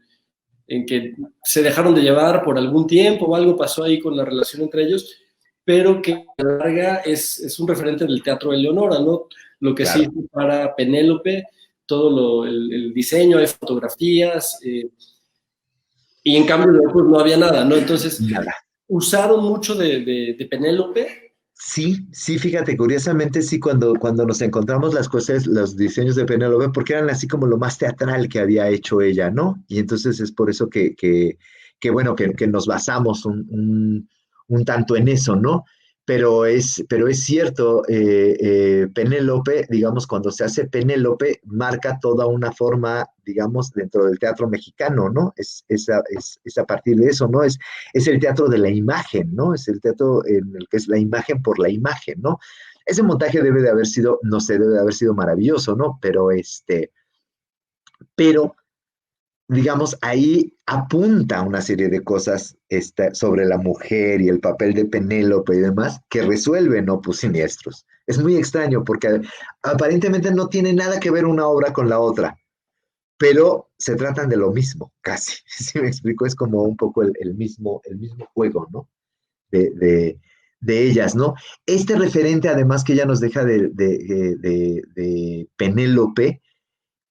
que se dejaron de llevar por algún tiempo o algo pasó ahí con la relación entre ellos, pero que a la larga es un referente del teatro de Leonora, ¿no? Lo que se claro, hizo para Penélope, todo el diseño, hay fotografías, y en cambio pues no había nada, ¿no? Entonces, nada. usaron mucho de Penélope. Sí, sí, fíjate, curiosamente sí, cuando nos encontramos las cosas, los diseños de Penélope, porque eran así como lo más teatral que había hecho ella, ¿no? Y entonces es por eso que bueno, que nos basamos un tanto en eso, ¿no? Pero es cierto, Penélope, digamos, cuando se hace Penélope, marca toda una forma, digamos, dentro del teatro mexicano, ¿no? Es a partir de eso, ¿no? Es el teatro de la imagen, ¿no? Es el teatro en el que es la imagen por la imagen, ¿no? Ese montaje debe de haber sido, no sé, debe de haber sido maravilloso, ¿no? Pero digamos, ahí apunta una serie de cosas sobre la mujer y el papel de Penélope y demás que resuelven Opus Siniestros. Es muy extraño porque aparentemente no tiene nada que ver una obra con la otra, pero se tratan de lo mismo, casi. Si me explico, es como un poco el mismo juego, ¿no? De, de, de ellas, ¿no? Este referente, además, que ella nos deja de Penélope,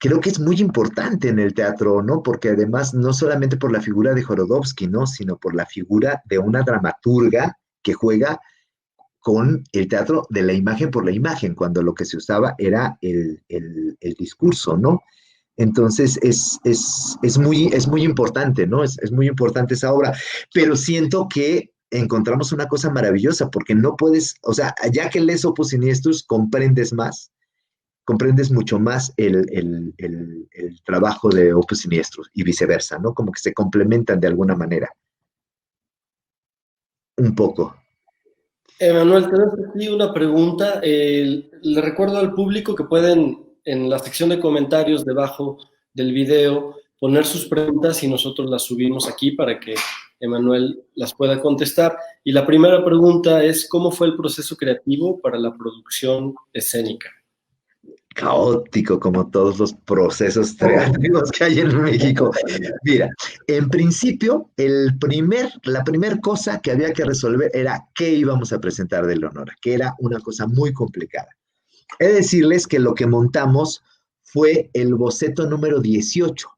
creo que es muy importante en el teatro, ¿no? Porque además, no solamente por la figura de Jorodowski, ¿no? Sino por la figura de una dramaturga que juega con el teatro de la imagen por la imagen, cuando lo que se usaba era el discurso, ¿no? Entonces es muy importante, ¿no? Es muy importante esa obra, pero siento que encontramos una cosa maravillosa, porque no puedes, o sea, ya que lees Opus Siniestros, comprendes mucho más el trabajo de Opus Siniestros y viceversa, ¿no? Como que se complementan de alguna manera, un poco. Emanuel, tenemos aquí una pregunta. Le recuerdo al público que pueden, en la sección de comentarios debajo del video, poner sus preguntas y nosotros las subimos aquí para que Emanuel las pueda contestar. Y la primera pregunta es, ¿cómo fue el proceso creativo para la producción escénica? Caótico como todos los procesos creativos que hay en México. Mira, en principio, la primera cosa que había que resolver era qué íbamos a presentar de Leonora, que era una cosa muy complicada. He de decirles que lo que montamos fue el boceto número 18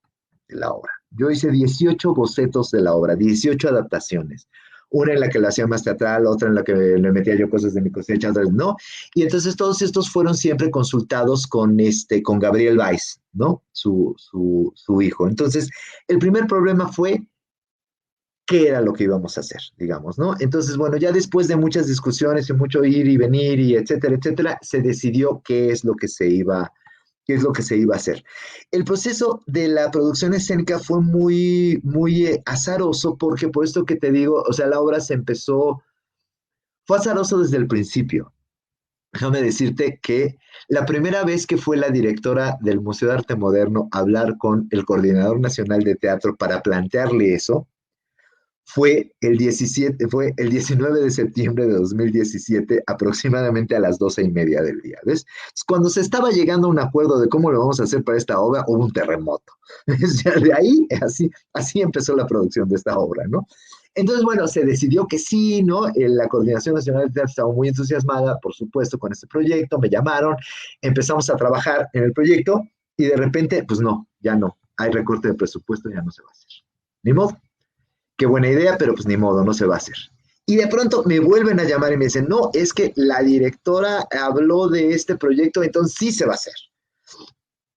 de la obra. Yo hice 18 bocetos de la obra, 18 adaptaciones. Una en la que lo hacía más teatral, otra en la que le metía yo cosas de mi cosecha, otras no. Y entonces todos estos fueron siempre consultados con Gabriel Weiss, ¿no? Su hijo. Entonces, el primer problema fue qué era lo que íbamos a hacer, digamos, ¿no? Entonces, bueno, ya después de muchas discusiones y mucho ir y venir y etcétera, se decidió qué es lo que se iba a hacer. El proceso de la producción escénica fue muy, muy azaroso porque por esto que te digo, o sea, la obra fue azaroso desde el principio. Déjame decirte que la primera vez que fue la directora del Museo de Arte Moderno a hablar con el Coordinador Nacional de Teatro para plantearle eso, fue el 19 de septiembre de 2017, aproximadamente a las 12:30 del día, ¿ves? Cuando se estaba llegando a un acuerdo de cómo lo vamos a hacer para esta obra, hubo un terremoto. De ahí, así empezó la producción de esta obra, ¿no? Entonces, bueno, se decidió que sí, ¿no? La Coordinación Nacional de Teatro estaba muy entusiasmada, por supuesto, con este proyecto, me llamaron, empezamos a trabajar en el proyecto y de repente, pues no, ya no, hay recorte de presupuesto, ya no se va a hacer. Ni modo, qué buena idea, pero pues ni modo, no se va a hacer. Y de pronto me vuelven a llamar y me dicen, no, es que la directora habló de este proyecto, entonces sí se va a hacer.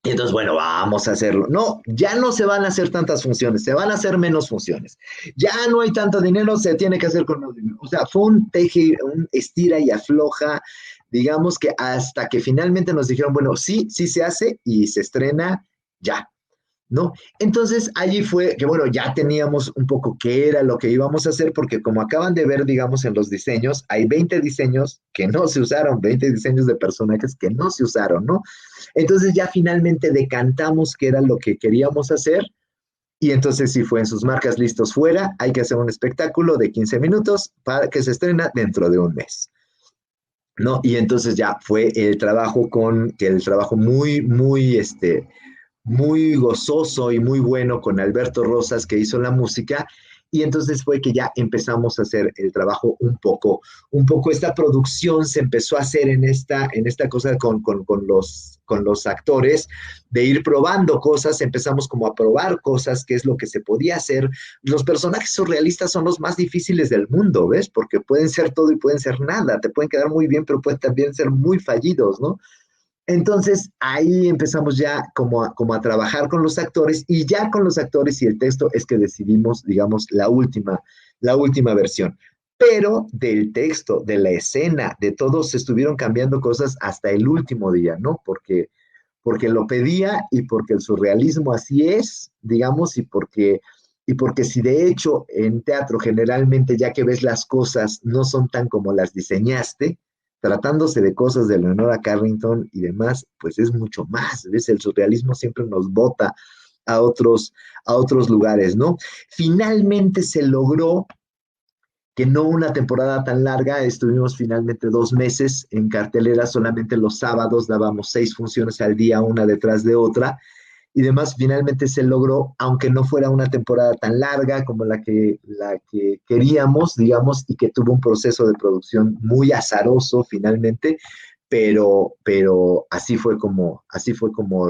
Y entonces, bueno, vamos a hacerlo. No, ya no se van a hacer tantas funciones, se van a hacer menos funciones. Ya no hay tanto dinero, se tiene que hacer con menos dinero. O sea, fue un estira y afloja, digamos que hasta que finalmente nos dijeron, bueno, sí, sí se hace y se estrena ya. ¿No? Entonces allí fue que, bueno, ya teníamos un poco qué era lo que íbamos a hacer, porque como acaban de ver, digamos, en los diseños, hay 20 diseños que no se usaron, 20 diseños de personajes que no se usaron, ¿no? Entonces ya finalmente decantamos qué era lo que queríamos hacer, y entonces sí fue en sus marcas listos fuera, hay que hacer un espectáculo de 15 minutos para que se estrena dentro de un mes. ¿No? Y entonces ya fue el trabajo muy, muy, muy gozoso y muy bueno con Alberto Rosas, que hizo la música, y entonces fue que ya empezamos a hacer el trabajo un poco esta producción se empezó a hacer en esta cosa con los actores, de ir probando cosas, empezamos como a probar cosas, qué es lo que se podía hacer. Los personajes surrealistas son los más difíciles del mundo, ¿ves? Porque pueden ser todo y pueden ser nada, te pueden quedar muy bien, pero pueden también ser muy fallidos, ¿no? Entonces ahí empezamos ya como a trabajar con los actores, y ya con los actores y el texto es que decidimos, digamos, la última versión. Pero del texto, de la escena, de todos se estuvieron cambiando cosas hasta el último día, ¿no? Porque lo pedía y porque el surrealismo así es, digamos, y porque si de hecho en teatro generalmente ya que ves las cosas no son tan como las diseñaste, tratándose de cosas de Leonora Carrington y demás, pues es mucho más, ¿ves? El surrealismo siempre nos bota a otros lugares, ¿no? Finalmente se logró que no una temporada tan larga, estuvimos finalmente 2 meses en cartelera, solamente los sábados dábamos 6 funciones al día, una detrás de otra, y demás, finalmente se logró, aunque no fuera una temporada tan larga como la que queríamos, digamos, y que tuvo un proceso de producción muy azaroso finalmente, pero así fue como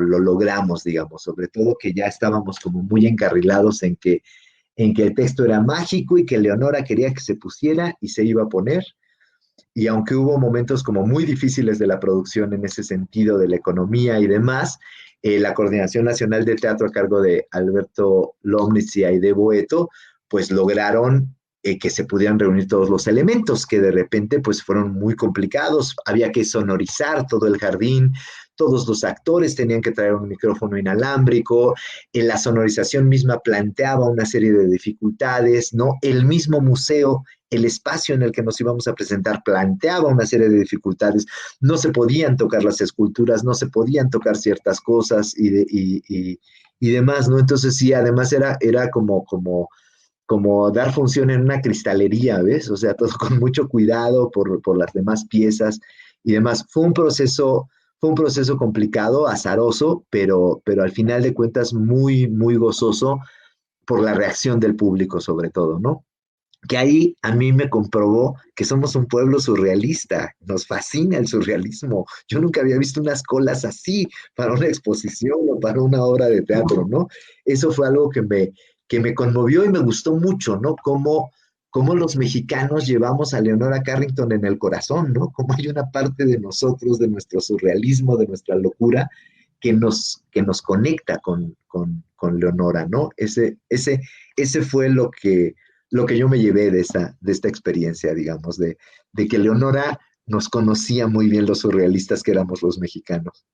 lo logramos, digamos, sobre todo que ya estábamos como muy encarrilados en que el texto era mágico y que Leonora quería que se pusiera y se iba a poner. Y aunque hubo momentos como muy difíciles de la producción en ese sentido, de la economía y demás, la Coordinación Nacional de Teatro a cargo de Alberto Lomnitz y Aide Boeto, pues lograron que se pudieran reunir todos los elementos que de repente pues fueron muy complicados. Había que sonorizar todo el jardín, todos los actores tenían que traer un micrófono inalámbrico, la sonorización misma planteaba una serie de dificultades, ¿no? El mismo museo, el espacio en el que nos íbamos a presentar planteaba una serie de dificultades, no se podían tocar las esculturas, no se podían tocar ciertas cosas y demás, ¿no? Entonces sí, además era como dar función en una cristalería, ¿ves? O sea, todo con mucho cuidado por las demás piezas y demás. Fue un proceso complicado, azaroso, pero al final de cuentas muy, muy gozoso por la reacción del público sobre todo, ¿no? Que ahí a mí me comprobó que somos un pueblo surrealista, nos fascina el surrealismo. Yo nunca había visto unas colas así para una exposición o para una obra de teatro, ¿no? Eso fue algo que me conmovió y me gustó mucho, ¿no? Cómo los mexicanos llevamos a Leonora Carrington en el corazón, ¿no? Cómo hay una parte de nosotros, de nuestro surrealismo, de nuestra locura, que nos conecta con Leonora, ¿no? Ese fue lo que yo me llevé de esta experiencia, digamos, de que Leonora nos conocía muy bien los surrealistas que éramos los mexicanos.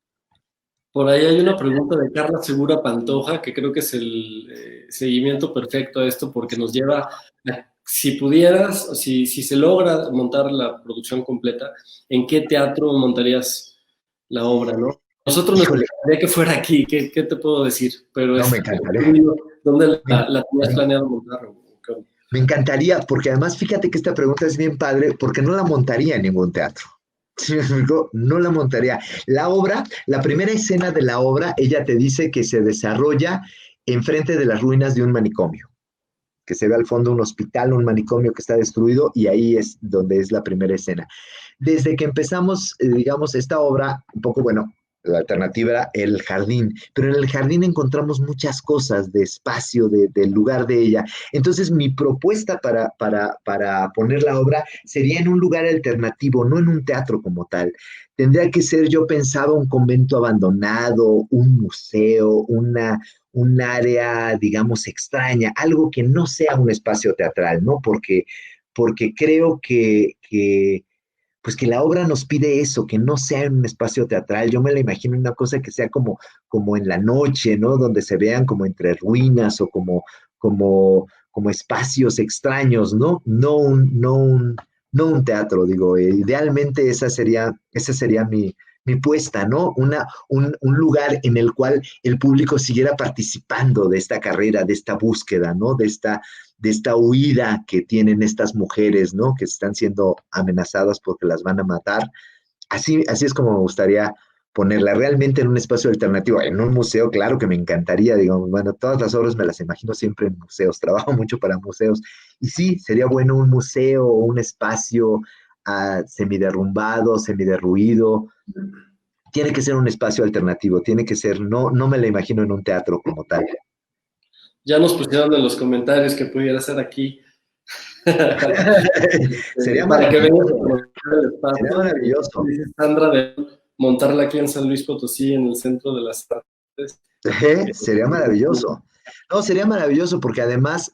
Por ahí hay una pregunta de Carla Segura Pantoja, que creo que es el seguimiento perfecto a esto, porque nos lleva a, si pudieras, si se logra montar la producción completa, ¿en qué teatro montarías la obra, no? Nosotros nos Híjole, gustaría que fuera aquí, ¿qué te puedo decir? Pero no, es, me encantaría. ¿dónde Me, la tenías me- planeado montar? me encantaría, porque además fíjate que esta pregunta es bien padre, porque no la montaría en ningún teatro. ¿Sí me explico? No la montaría. La obra, la primera escena de la obra, ella te dice que se desarrolla enfrente de las ruinas de un manicomio, que se ve al fondo un hospital, un manicomio que está destruido, y ahí es donde es la primera escena. Desde que empezamos, digamos, esta obra, un poco, bueno, la alternativa era el jardín, pero en el jardín encontramos muchas cosas de espacio, del lugar de ella. Entonces, mi propuesta para poner la obra sería en un lugar alternativo, no en un teatro como tal. Tendría que ser, yo pensaba, un convento abandonado, un museo, un área, digamos, extraña, algo que no sea un espacio teatral, ¿no? Porque creo pues que la obra nos pide eso, que no sea en un espacio teatral. Yo me la imagino una cosa que sea como en la noche, ¿no? Donde se vean como entre ruinas o como espacios extraños, ¿no? No un teatro, digo. Idealmente esa sería mi puesta, ¿no? Un lugar en el cual el público siguiera participando de esta carrera, de esta búsqueda, ¿no? De esta huida que tienen estas mujeres, ¿no? Que están siendo amenazadas porque las van a matar. Así es como me gustaría ponerla realmente en un espacio alternativo, en un museo, claro que me encantaría, digamos, bueno, todas las obras me las imagino siempre en museos, trabajo mucho para museos, y sí, sería bueno un museo o un espacio semiderrumbado, semiderruido, tiene que ser un espacio alternativo, tiene que ser, no me la imagino en un teatro como tal. Ya nos pusieron en los comentarios que pudiera ser aquí. Sería Para que vengas a maravilloso, conocer el sería espacio. maravilloso. Dice Sandra de montarla aquí en San Luis Potosí, en el centro de las artes. Sería maravilloso. No, sería maravilloso porque además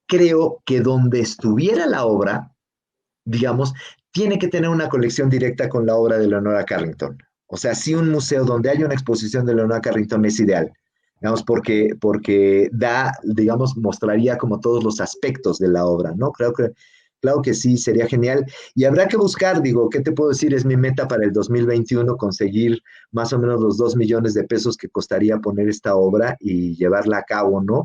creo que donde estuviera la obra, digamos, tiene que tener una conexión directa con la obra de Leonora Carrington. O sea, sí un museo donde haya una exposición de Leonora Carrington es ideal, digamos, porque da, digamos, mostraría como todos los aspectos de la obra, ¿no? Claro que sí, sería genial. Y habrá que buscar, digo, ¿qué te puedo decir? Es mi meta para el 2021 conseguir más o menos los 2 millones de pesos que costaría poner esta obra y llevarla a cabo, ¿no?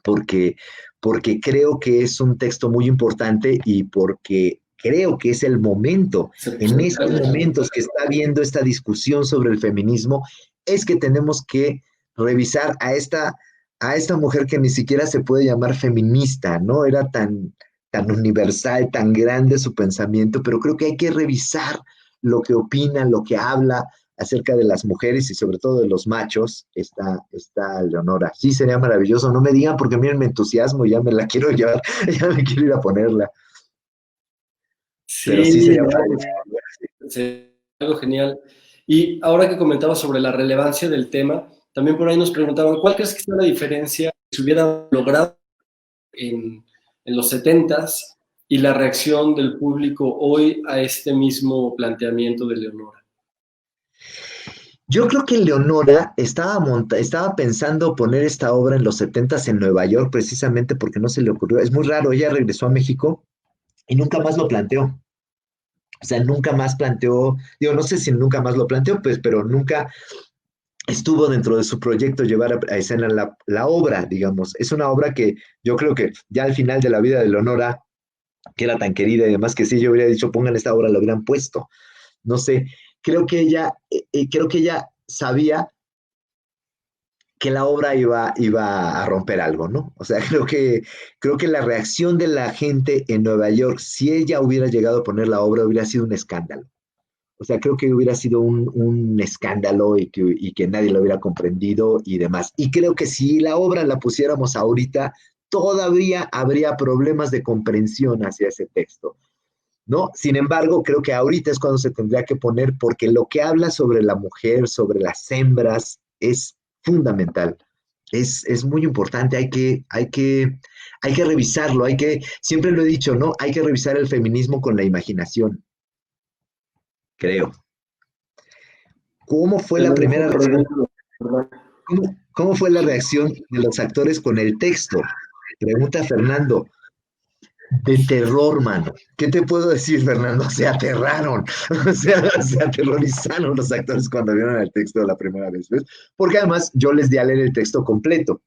Porque, porque creo que es un texto muy importante y porque creo que es el momento, Se en presenta. estos momentos que está habiendo esta discusión sobre el feminismo, es que tenemos que revisar a esta mujer que ni siquiera se puede llamar feminista, ¿no? Era tan universal, tan grande su pensamiento, pero creo que hay que revisar lo que opina, lo que habla acerca de las mujeres y sobre todo de los machos, está Leonora. Sí, sería maravilloso, no me digan porque miren, me entusiasmo, ya me la quiero llevar, ya me quiero ir a ponerla, pero sí Sí, sería maravilloso. sí, algo genial. Y ahora que comentaba sobre la relevancia del tema, también por ahí nos preguntaban, ¿cuál crees que sea la diferencia si se hubiera logrado en los setentas y la reacción del público hoy a este mismo planteamiento de Leonora? Yo creo que Leonora estaba pensando poner esta obra en los setentas en Nueva York precisamente porque no se le ocurrió. Es muy raro, ella regresó a México y nunca más lo planteó. O sea, nunca más planteó, digo, no sé si nunca más lo planteó, pues, pero nunca estuvo dentro de su proyecto llevar a escena la obra, digamos. Es una obra que yo creo que ya al final de la vida de Leonora, que era tan querida y demás, que si yo hubiera dicho, pongan esta obra, la hubieran puesto. No sé, creo que ella sabía que la obra iba a romper algo, ¿no? O sea, creo que la reacción de la gente en Nueva York, si ella hubiera llegado a poner la obra, hubiera sido un escándalo. O sea, creo que hubiera sido un escándalo y que nadie lo hubiera comprendido y demás. Y creo que si la obra la pusiéramos ahorita, todavía habría problemas de comprensión hacia ese texto, ¿no? Sin embargo, creo que ahorita es cuando se tendría que poner, porque lo que habla sobre la mujer, sobre las hembras, es fundamental. Es muy importante, hay que revisarlo, siempre lo he dicho, ¿no? Hay que revisar el feminismo con la imaginación, creo. ¿Cómo fue El la mensaje primera reacción? prohibido, ¿verdad? ¿Cómo fue la reacción de los actores con el texto? Pregunta Fernando. De terror, mano. ¿Qué te puedo decir, Fernando? Se aterraron, o sea, se aterrorizaron los actores cuando vieron el texto la primera vez, ¿ves? Porque además yo les di a leer el texto completo.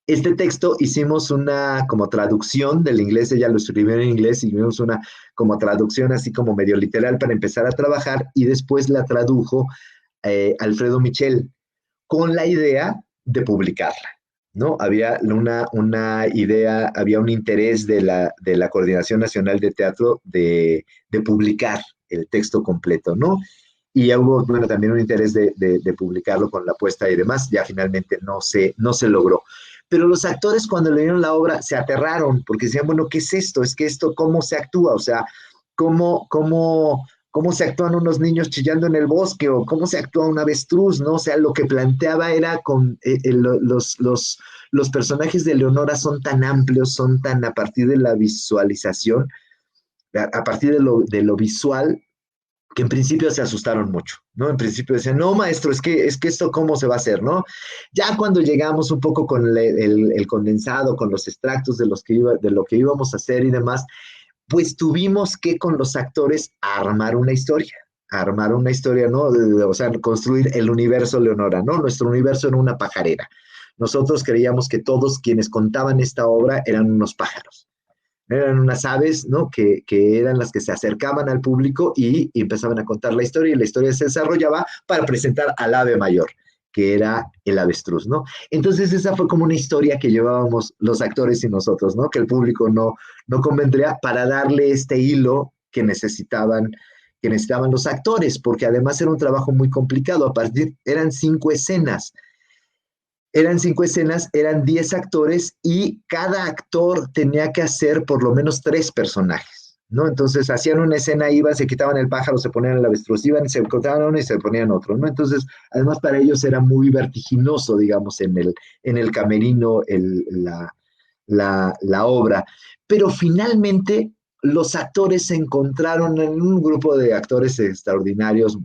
Este texto hicimos una como traducción del inglés, ella lo escribió en inglés y vimos una como traducción así como medio literal para empezar a trabajar y después la tradujo Alfredo Michel con la idea de publicarla, ¿no? Había una idea, había un interés de la Coordinación Nacional de Teatro de publicar el texto completo, ¿no? Y ya hubo, bueno, también un interés de publicarlo con la apuesta y demás, ya finalmente no se logró. Pero los actores cuando leyeron la obra se aterraron porque decían, bueno, ¿qué es esto? Es que esto, ¿cómo se actúa? O sea, cómo se actúan unos niños chillando en el bosque o cómo se actúa un avestruz, ¿no? O sea, lo que planteaba era con los personajes de Leonora son tan amplios, son tan a partir de la visualización, a partir de lo visual, que en principio se asustaron mucho, ¿no? En principio decían, no, maestro, es que esto cómo se va a hacer, ¿no? Ya cuando llegamos un poco con el condensado, con los extractos de lo que íbamos a hacer y demás, pues tuvimos que con los actores armar una historia, ¿no? O sea, construir el universo Leonora, ¿no? Nuestro universo era una pajarera. Nosotros creíamos que todos quienes contaban esta obra eran unos pájaros, eran unas aves, ¿no? Que eran las que se acercaban al público y empezaban a contar la historia y la historia se desarrollaba para presentar al ave mayor, que era el avestruz, ¿no? Entonces esa fue como una historia que llevábamos los actores y nosotros, ¿no? Que el público no convendría para darle este hilo que necesitaban los actores, porque además era un trabajo muy complicado, eran 5 escenas, eran 10 actores y cada actor tenía que hacer por lo menos 3 personajes, ¿no? Entonces hacían una escena, iban, se quitaban el pájaro, se ponían el avestruz, iban, se cortaban uno y se ponían otro, ¿no? Entonces, además para ellos era muy vertiginoso, digamos, en el camerino la obra. Pero finalmente los actores se encontraron en un grupo de actores extraordinarios,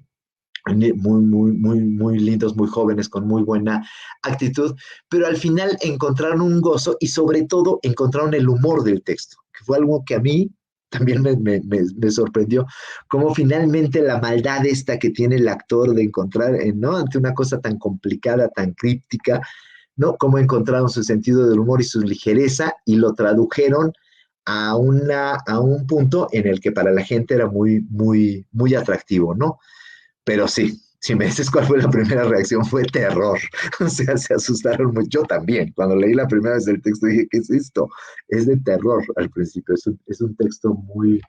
muy lindos, muy jóvenes, con muy buena actitud, pero al final encontraron un gozo y sobre todo encontraron el humor del texto, que fue algo que a mí también me sorprendió, cómo finalmente la maldad esta que tiene el actor de encontrar, ¿no? Ante una cosa tan complicada, tan críptica, ¿no? Cómo encontraron su sentido del humor y su ligereza y lo tradujeron a un punto en el que para la gente era muy atractivo, ¿no? Pero sí, si me dices cuál fue la primera reacción, fue terror. O sea, se asustaron mucho. Yo también. Cuando leí la primera vez el texto dije, ¿qué es esto? Es de terror al principio. Es un texto muy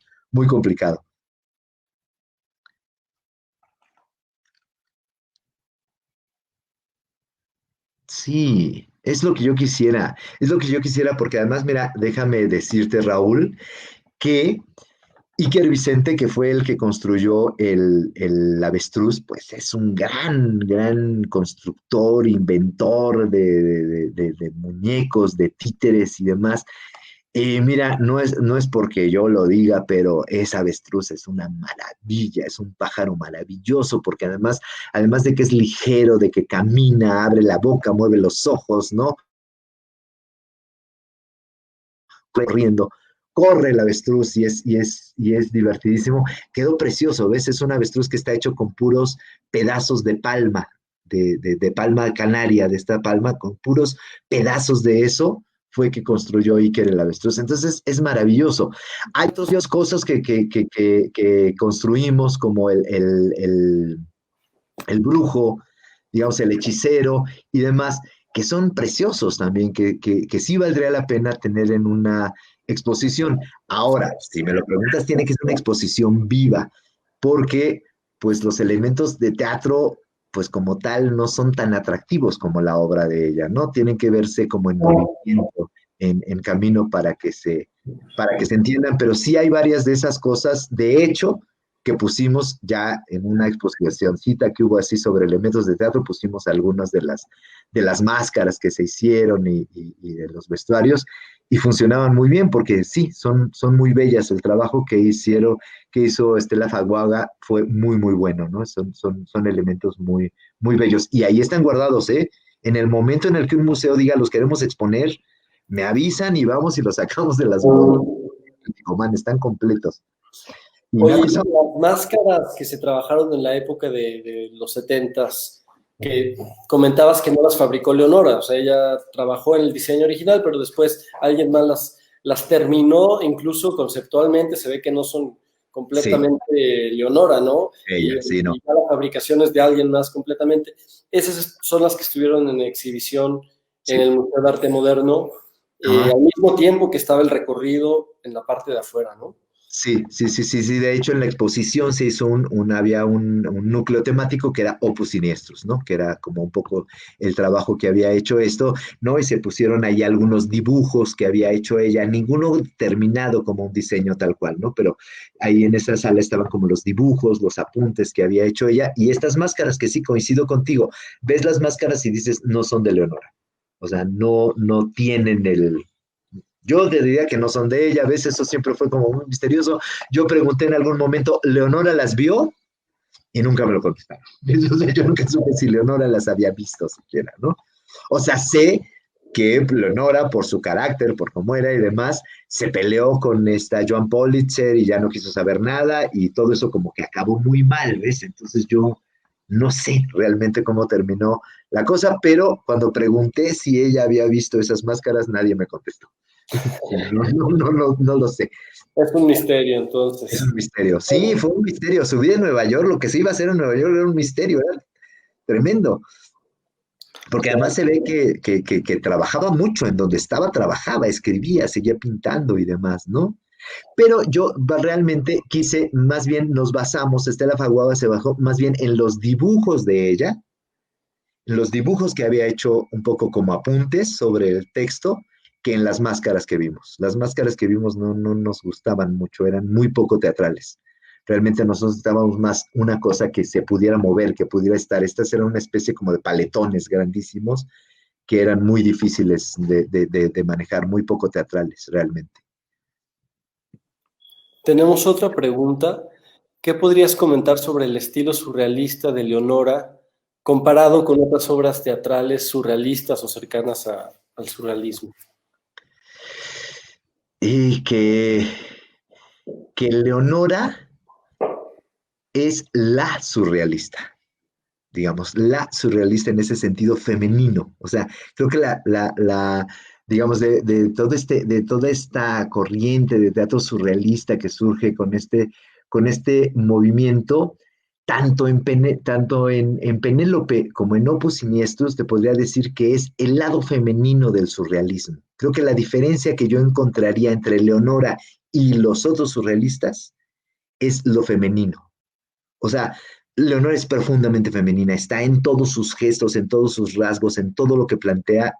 complicado. Sí, es lo que yo quisiera. Es lo que yo quisiera porque además, mira, déjame decirte, Raúl, que Iker Vicente, que fue el que construyó el avestruz, pues es un gran constructor, inventor de muñecos, de títeres y demás. Mira, no es porque yo lo diga, pero esa avestruz es una maravilla, es un pájaro maravilloso, porque además de que es ligero, de que camina, abre la boca, mueve los ojos, ¿no? Corriendo. Corre el avestruz y es divertidísimo. Quedó precioso, ¿ves? Es un avestruz que está hecho con puros pedazos de palma, de palma canaria, de esta palma, con puros pedazos de eso fue que construyó Iker el avestruz. Entonces es maravilloso. Hay otras cosas que construimos, como el brujo, digamos, el hechicero y demás, que son preciosos también, que sí valdría la pena tener en una exposición. Ahora, si me lo preguntas, tiene que ser una exposición viva, porque pues los elementos de teatro, pues como tal, no son tan atractivos como la obra de ella, ¿no? Tienen que verse como en movimiento, en camino para que se entiendan, pero sí hay varias de esas cosas. De hecho, que pusimos ya en una exposicióncita que hubo así sobre elementos de teatro, pusimos algunas de las máscaras que se hicieron y de los vestuarios, y funcionaban muy bien porque sí, son muy bellas. El trabajo que hizo Estela Faguaga fue muy bueno, ¿no? Son elementos muy bellos. Y ahí están guardados, ¿eh? En el momento en el que un museo diga los queremos exponer, me avisan y vamos y los sacamos de las manos. Digo, man, están completos. Y una Oye, cosa, las máscaras que se trabajaron en la época de los setentas, que comentabas que no las fabricó Leonora, o sea, ella trabajó en el diseño original, pero después alguien más las terminó, incluso conceptualmente se ve que no son sí, completamente Leonora, ¿no? ella, sí, no. Y ya la fabricación es de alguien más completamente. Esas son las que estuvieron en exhibición en Sí. el Museo de Arte Moderno, Ah, al mismo tiempo que estaba el recorrido en la parte de afuera, ¿no? sí. De hecho, en la exposición se hizo había un núcleo temático que era Opus Siniestros, ¿no? Que era como un poco el trabajo que había hecho esto, ¿no? Y se pusieron ahí algunos dibujos que había hecho ella, ninguno terminado como un diseño tal cual, ¿no? Pero ahí en esa sala estaban como los dibujos, los apuntes que había hecho ella, y estas máscaras que sí coincido contigo, ves las máscaras y dices, no son de Leonora. O sea, no tienen yo te diría que no son de ella, a veces eso siempre fue como muy misterioso. Yo pregunté en algún momento, ¿Leonora las vio? Y nunca me lo contestaron. O sea, yo nunca supe si Leonora las había visto siquiera, ¿no? O sea, sé que Leonora, por su carácter, por cómo era y demás, se peleó con esta Joan Pulitzer y ya no quiso saber nada y todo eso como que acabó muy mal, ¿ves? Entonces yo no sé realmente cómo terminó la cosa, pero cuando pregunté si ella había visto esas máscaras, nadie me contestó. No lo sé. Es un misterio, Es entonces. un misterio. Sí, fue un misterio. Su vida en Nueva York, lo que se iba a hacer en Nueva York era un misterio, era tremendo. Porque además se ve que trabajaba mucho en donde estaba, trabajaba, escribía, seguía pintando y demás, ¿no? Pero yo realmente quise, más bien nos basamos, Estela Faguaba se bajó más bien en los dibujos de ella, en los dibujos que había hecho un poco como apuntes sobre el texto, que en las máscaras que vimos. Las máscaras que vimos no nos gustaban mucho, eran muy poco teatrales. Realmente nosotros estábamos más una cosa que se pudiera mover, que pudiera estar. Estas eran una especie como de paletones grandísimos que eran muy difíciles de manejar, muy poco teatrales realmente. Tenemos otra pregunta. ¿Qué podrías comentar sobre el estilo surrealista de Leonora comparado con otras obras teatrales surrealistas o cercanas al surrealismo? Y que Leonora es la surrealista, digamos, la surrealista en ese sentido femenino. O sea, creo que digamos, de toda esta corriente de teatro surrealista que surge con este movimiento, tanto en Penélope como en Opus Siniestros, te podría decir que es el lado femenino del surrealismo. Creo que la diferencia que yo encontraría entre Leonora y los otros surrealistas es lo femenino. O sea, Leonora es profundamente femenina, está en todos sus gestos, en todos sus rasgos, en todo lo que plantea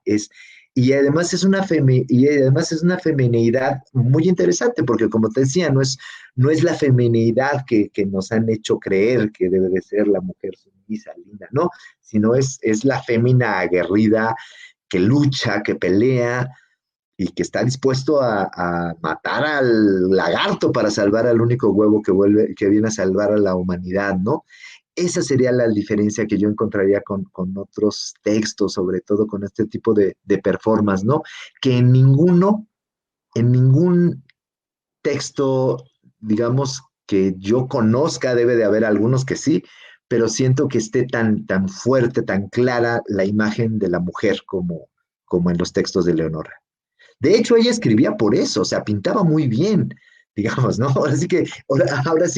y además es una femineidad muy interesante, porque como te decía, no es la femineidad que nos han hecho creer que debe de ser la mujer sumisa, linda, ¿no? Sino es la fémina aguerrida que lucha, que pelea, y que está dispuesto a matar al lagarto para salvar al único huevo que viene a salvar a la humanidad, ¿no? Esa sería la diferencia que yo encontraría con otros textos, sobre todo con este tipo de performance, ¿no? Que en ningún texto, digamos, que yo conozca, debe de haber algunos que sí, pero siento que esté tan fuerte, tan clara la imagen de la mujer como en los textos de Leonora. De hecho, ella escribía por eso, o sea, pintaba muy bien, digamos, ¿no? Ahora sí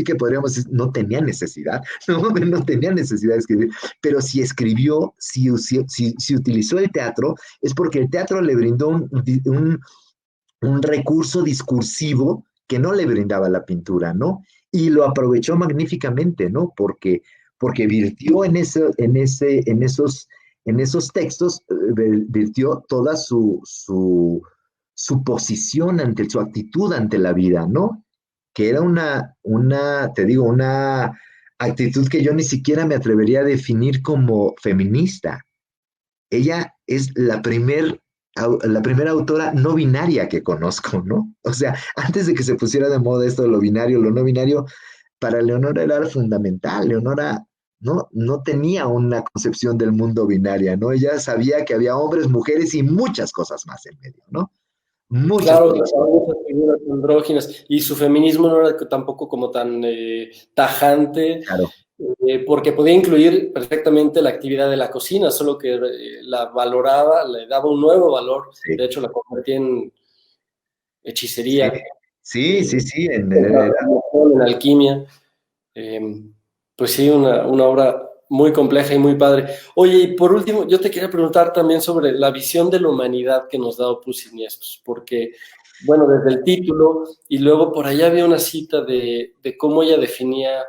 que podríamos decir, no tenía necesidad, no tenía necesidad de escribir, pero si escribió, si utilizó el teatro, es porque el teatro le brindó un recurso discursivo que no le brindaba la pintura, ¿no? Y lo aprovechó magníficamente, ¿no? Porque virtió en esos textos, virtió toda su posición su actitud ante la vida, ¿no? Que era te digo, una actitud que yo ni siquiera me atrevería a definir como feminista. Ella es la primera autora no binaria que conozco, ¿no? O sea, antes de que se pusiera de moda esto de lo binario, lo no binario, para Leonora era fundamental. Leonora no tenía una concepción del mundo binaria, ¿no? Ella sabía que había hombres, mujeres y muchas cosas más en medio, ¿no? Muchas Claro, cosas. muchas figuras andróginas, y su feminismo no era tampoco como tan tajante, Claro. porque podía incluir perfectamente la actividad de la cocina, solo que la valoraba, le daba un nuevo valor, Sí, de hecho la convertía en sí, hechicería, sí, sí, sí, en alquimia. Eh, pues sí, una obra muy compleja y muy padre. Oye, y por último, yo te quería preguntar también sobre la visión de la humanidad que nos da Opus Siniestros, porque, bueno, desde el título, y luego por allá había una cita de cómo ella definía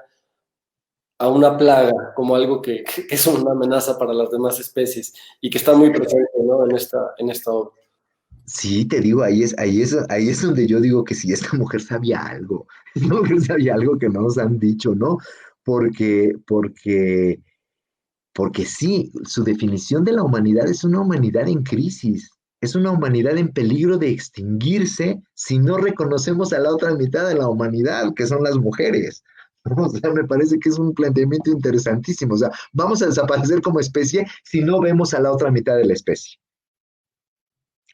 a una plaga como algo que es una amenaza para las demás especies y que está muy presente, ¿no? en esta obra. sí, te digo, ahí es donde yo digo que si esta mujer sabía algo, esta mujer sabía algo que no nos han dicho, ¿no? Porque sí, su definición de la humanidad es una humanidad en crisis, es una humanidad en peligro de extinguirse si no reconocemos a la otra mitad de la humanidad, que son las mujeres. ¿No? O sea, me parece que es un planteamiento interesantísimo. O sea, vamos a desaparecer como especie si no vemos a la otra mitad de la especie.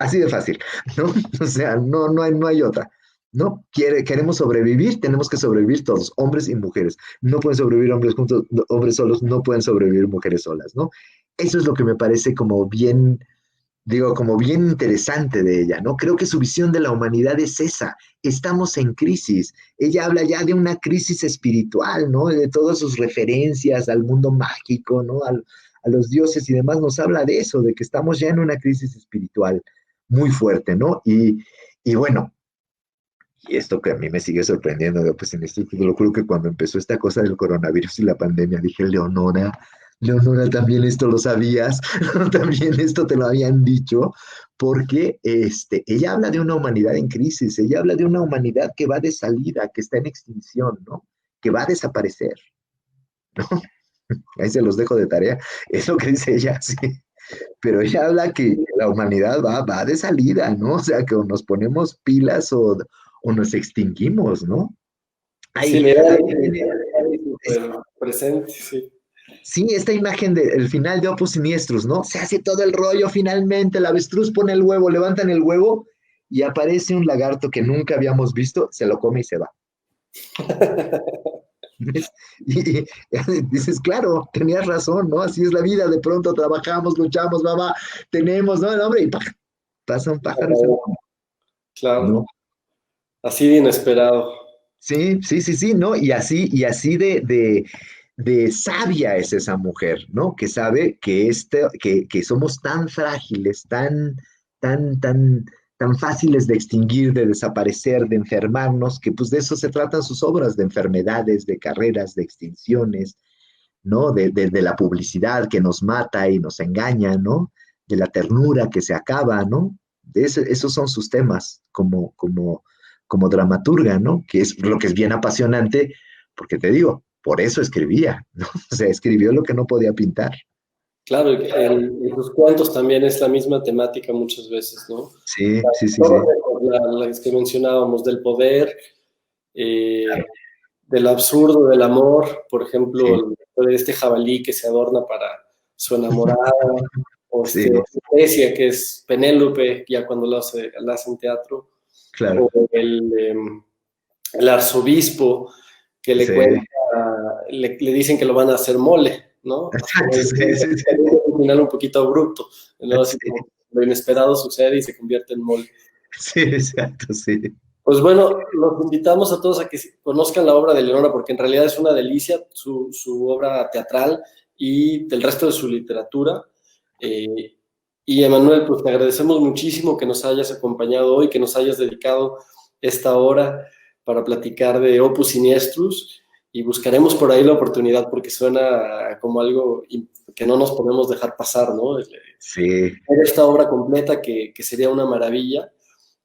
Así de fácil, ¿no? O sea, no hay otra. ¿No? Queremos sobrevivir, tenemos que sobrevivir todos, hombres y mujeres. No pueden sobrevivir hombres juntos, hombres solos, no pueden sobrevivir mujeres solas, ¿no? Eso es lo que me parece como bien, digo, como bien interesante de ella, ¿no? Creo que su visión de la humanidad es esa. Estamos en crisis. Ella habla ya de una crisis espiritual, ¿no? De todas sus referencias al mundo mágico, ¿no? A los dioses y demás, nos habla de eso, de que estamos ya en una crisis espiritual muy fuerte, ¿no? Y bueno, y esto que a mí me sigue sorprendiendo, pues en este lo creo que cuando empezó esta cosa del coronavirus y la pandemia, dije, Leonora, también esto lo sabías, también esto te lo habían dicho, porque ella habla de una humanidad en crisis, ella habla de una humanidad que va de salida, que está en extinción, ¿no? Que va a desaparecer, ¿no? Ahí se los dejo de tarea, es lo que dice ella, sí. Pero ella habla que la humanidad va de salida, ¿no? O sea, que o nos ponemos pilas o nos extinguimos, ¿no? Sí, Ahí, la idea ahí viene, de súper presente, sí. sí, esta imagen del final de Opus Siniestros, ¿no? Se hace todo el rollo finalmente, el avestruz pone el huevo, levantan el huevo y aparece un lagarto que nunca habíamos visto, se lo come y se va. ¿Ves? Y dices, claro, tenías razón, ¿no? Así es la vida, de pronto trabajamos, luchamos, mamá, tenemos, ¿no? El hombre, y ¡pah! Pasa un pájaro y se lo come, Claro, ¿no? así de inesperado. Sí, sí, sí, sí, ¿no? Y así de sabia es esa mujer, ¿no? Que sabe que somos tan frágiles, tan fáciles de extinguir, de desaparecer, de enfermarnos, que pues de eso se tratan sus obras, de enfermedades, de carreras, de extinciones, ¿no? De la publicidad que nos mata y nos engaña, ¿no? De la ternura que se acaba, ¿no? Esos son sus temas como dramaturga, ¿no? Que es lo que es bien apasionante, porque te digo, por eso escribía, ¿no? O sea, escribió lo que no podía pintar. Claro, en sus cuentos también es la misma temática muchas veces, ¿no? Sí, sí, sí, sí. Todas las que mencionábamos, del poder, eh, del absurdo del amor, por Sí, ejemplo, de este jabalí que se adorna para su enamorada, o sí, Lucrecia, que es Penélope, ya cuando la hace en teatro, claro. o el arzobispo que le Sí, cuenta, le dicen que lo van a hacer mole, ¿no? exacto, sí, sí, sí. Un final un poquito abrupto, ¿no? Así Sí, como lo inesperado sucede y se convierte en mole. sí, exacto, sí. Pues bueno, los invitamos a todos a que conozcan la obra de Leonora, porque en realidad es una delicia su obra teatral y del resto de su literatura. Eh, y Emanuel, pues te agradecemos muchísimo que nos hayas acompañado hoy, que nos hayas dedicado esta hora para platicar de Opus Siniestros y buscaremos por ahí la oportunidad porque suena como algo que no nos podemos dejar pasar, ¿no? Sí, Esta obra completa que sería una maravilla,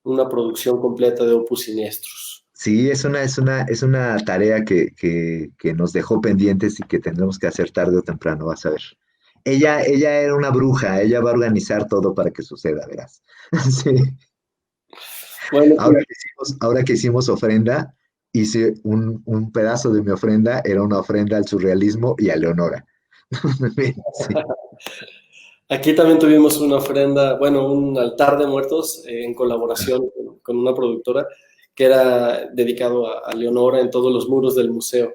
una producción completa de Opus Siniestros. sí, es una tarea que nos dejó pendientes y que tendremos que hacer tarde o temprano, vas a ver. Ella era una bruja, ella va a organizar todo para que suceda, verás. Sí. Bueno, pues, Ahora que hicimos ofrenda, hice un pedazo de mi ofrenda, era una ofrenda al surrealismo y a Leonora. Sí, aquí también tuvimos una ofrenda, bueno, un altar de muertos en colaboración con una productora que era dedicado a Leonora en todos los muros del museo.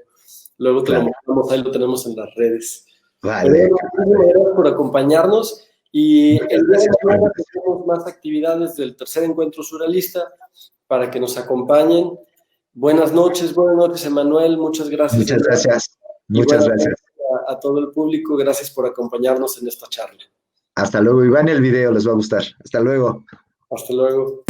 Luego te lo claro. mostramos, ahí lo tenemos en las redes. Pero Vale, bueno, muchísimas gracias por acompañarnos y muchas el día de gracias por la mañana invitación. tenemos más actividades del tercer encuentro surrealista para que nos acompañen. Buenas noches, Emanuel, muchas gracias de Muchas nuevo gracias, y muchas buenas gracias. noches a todo el público, gracias por acompañarnos en esta charla. Hasta luego, Iván, el video les va a gustar. Hasta luego. Hasta luego.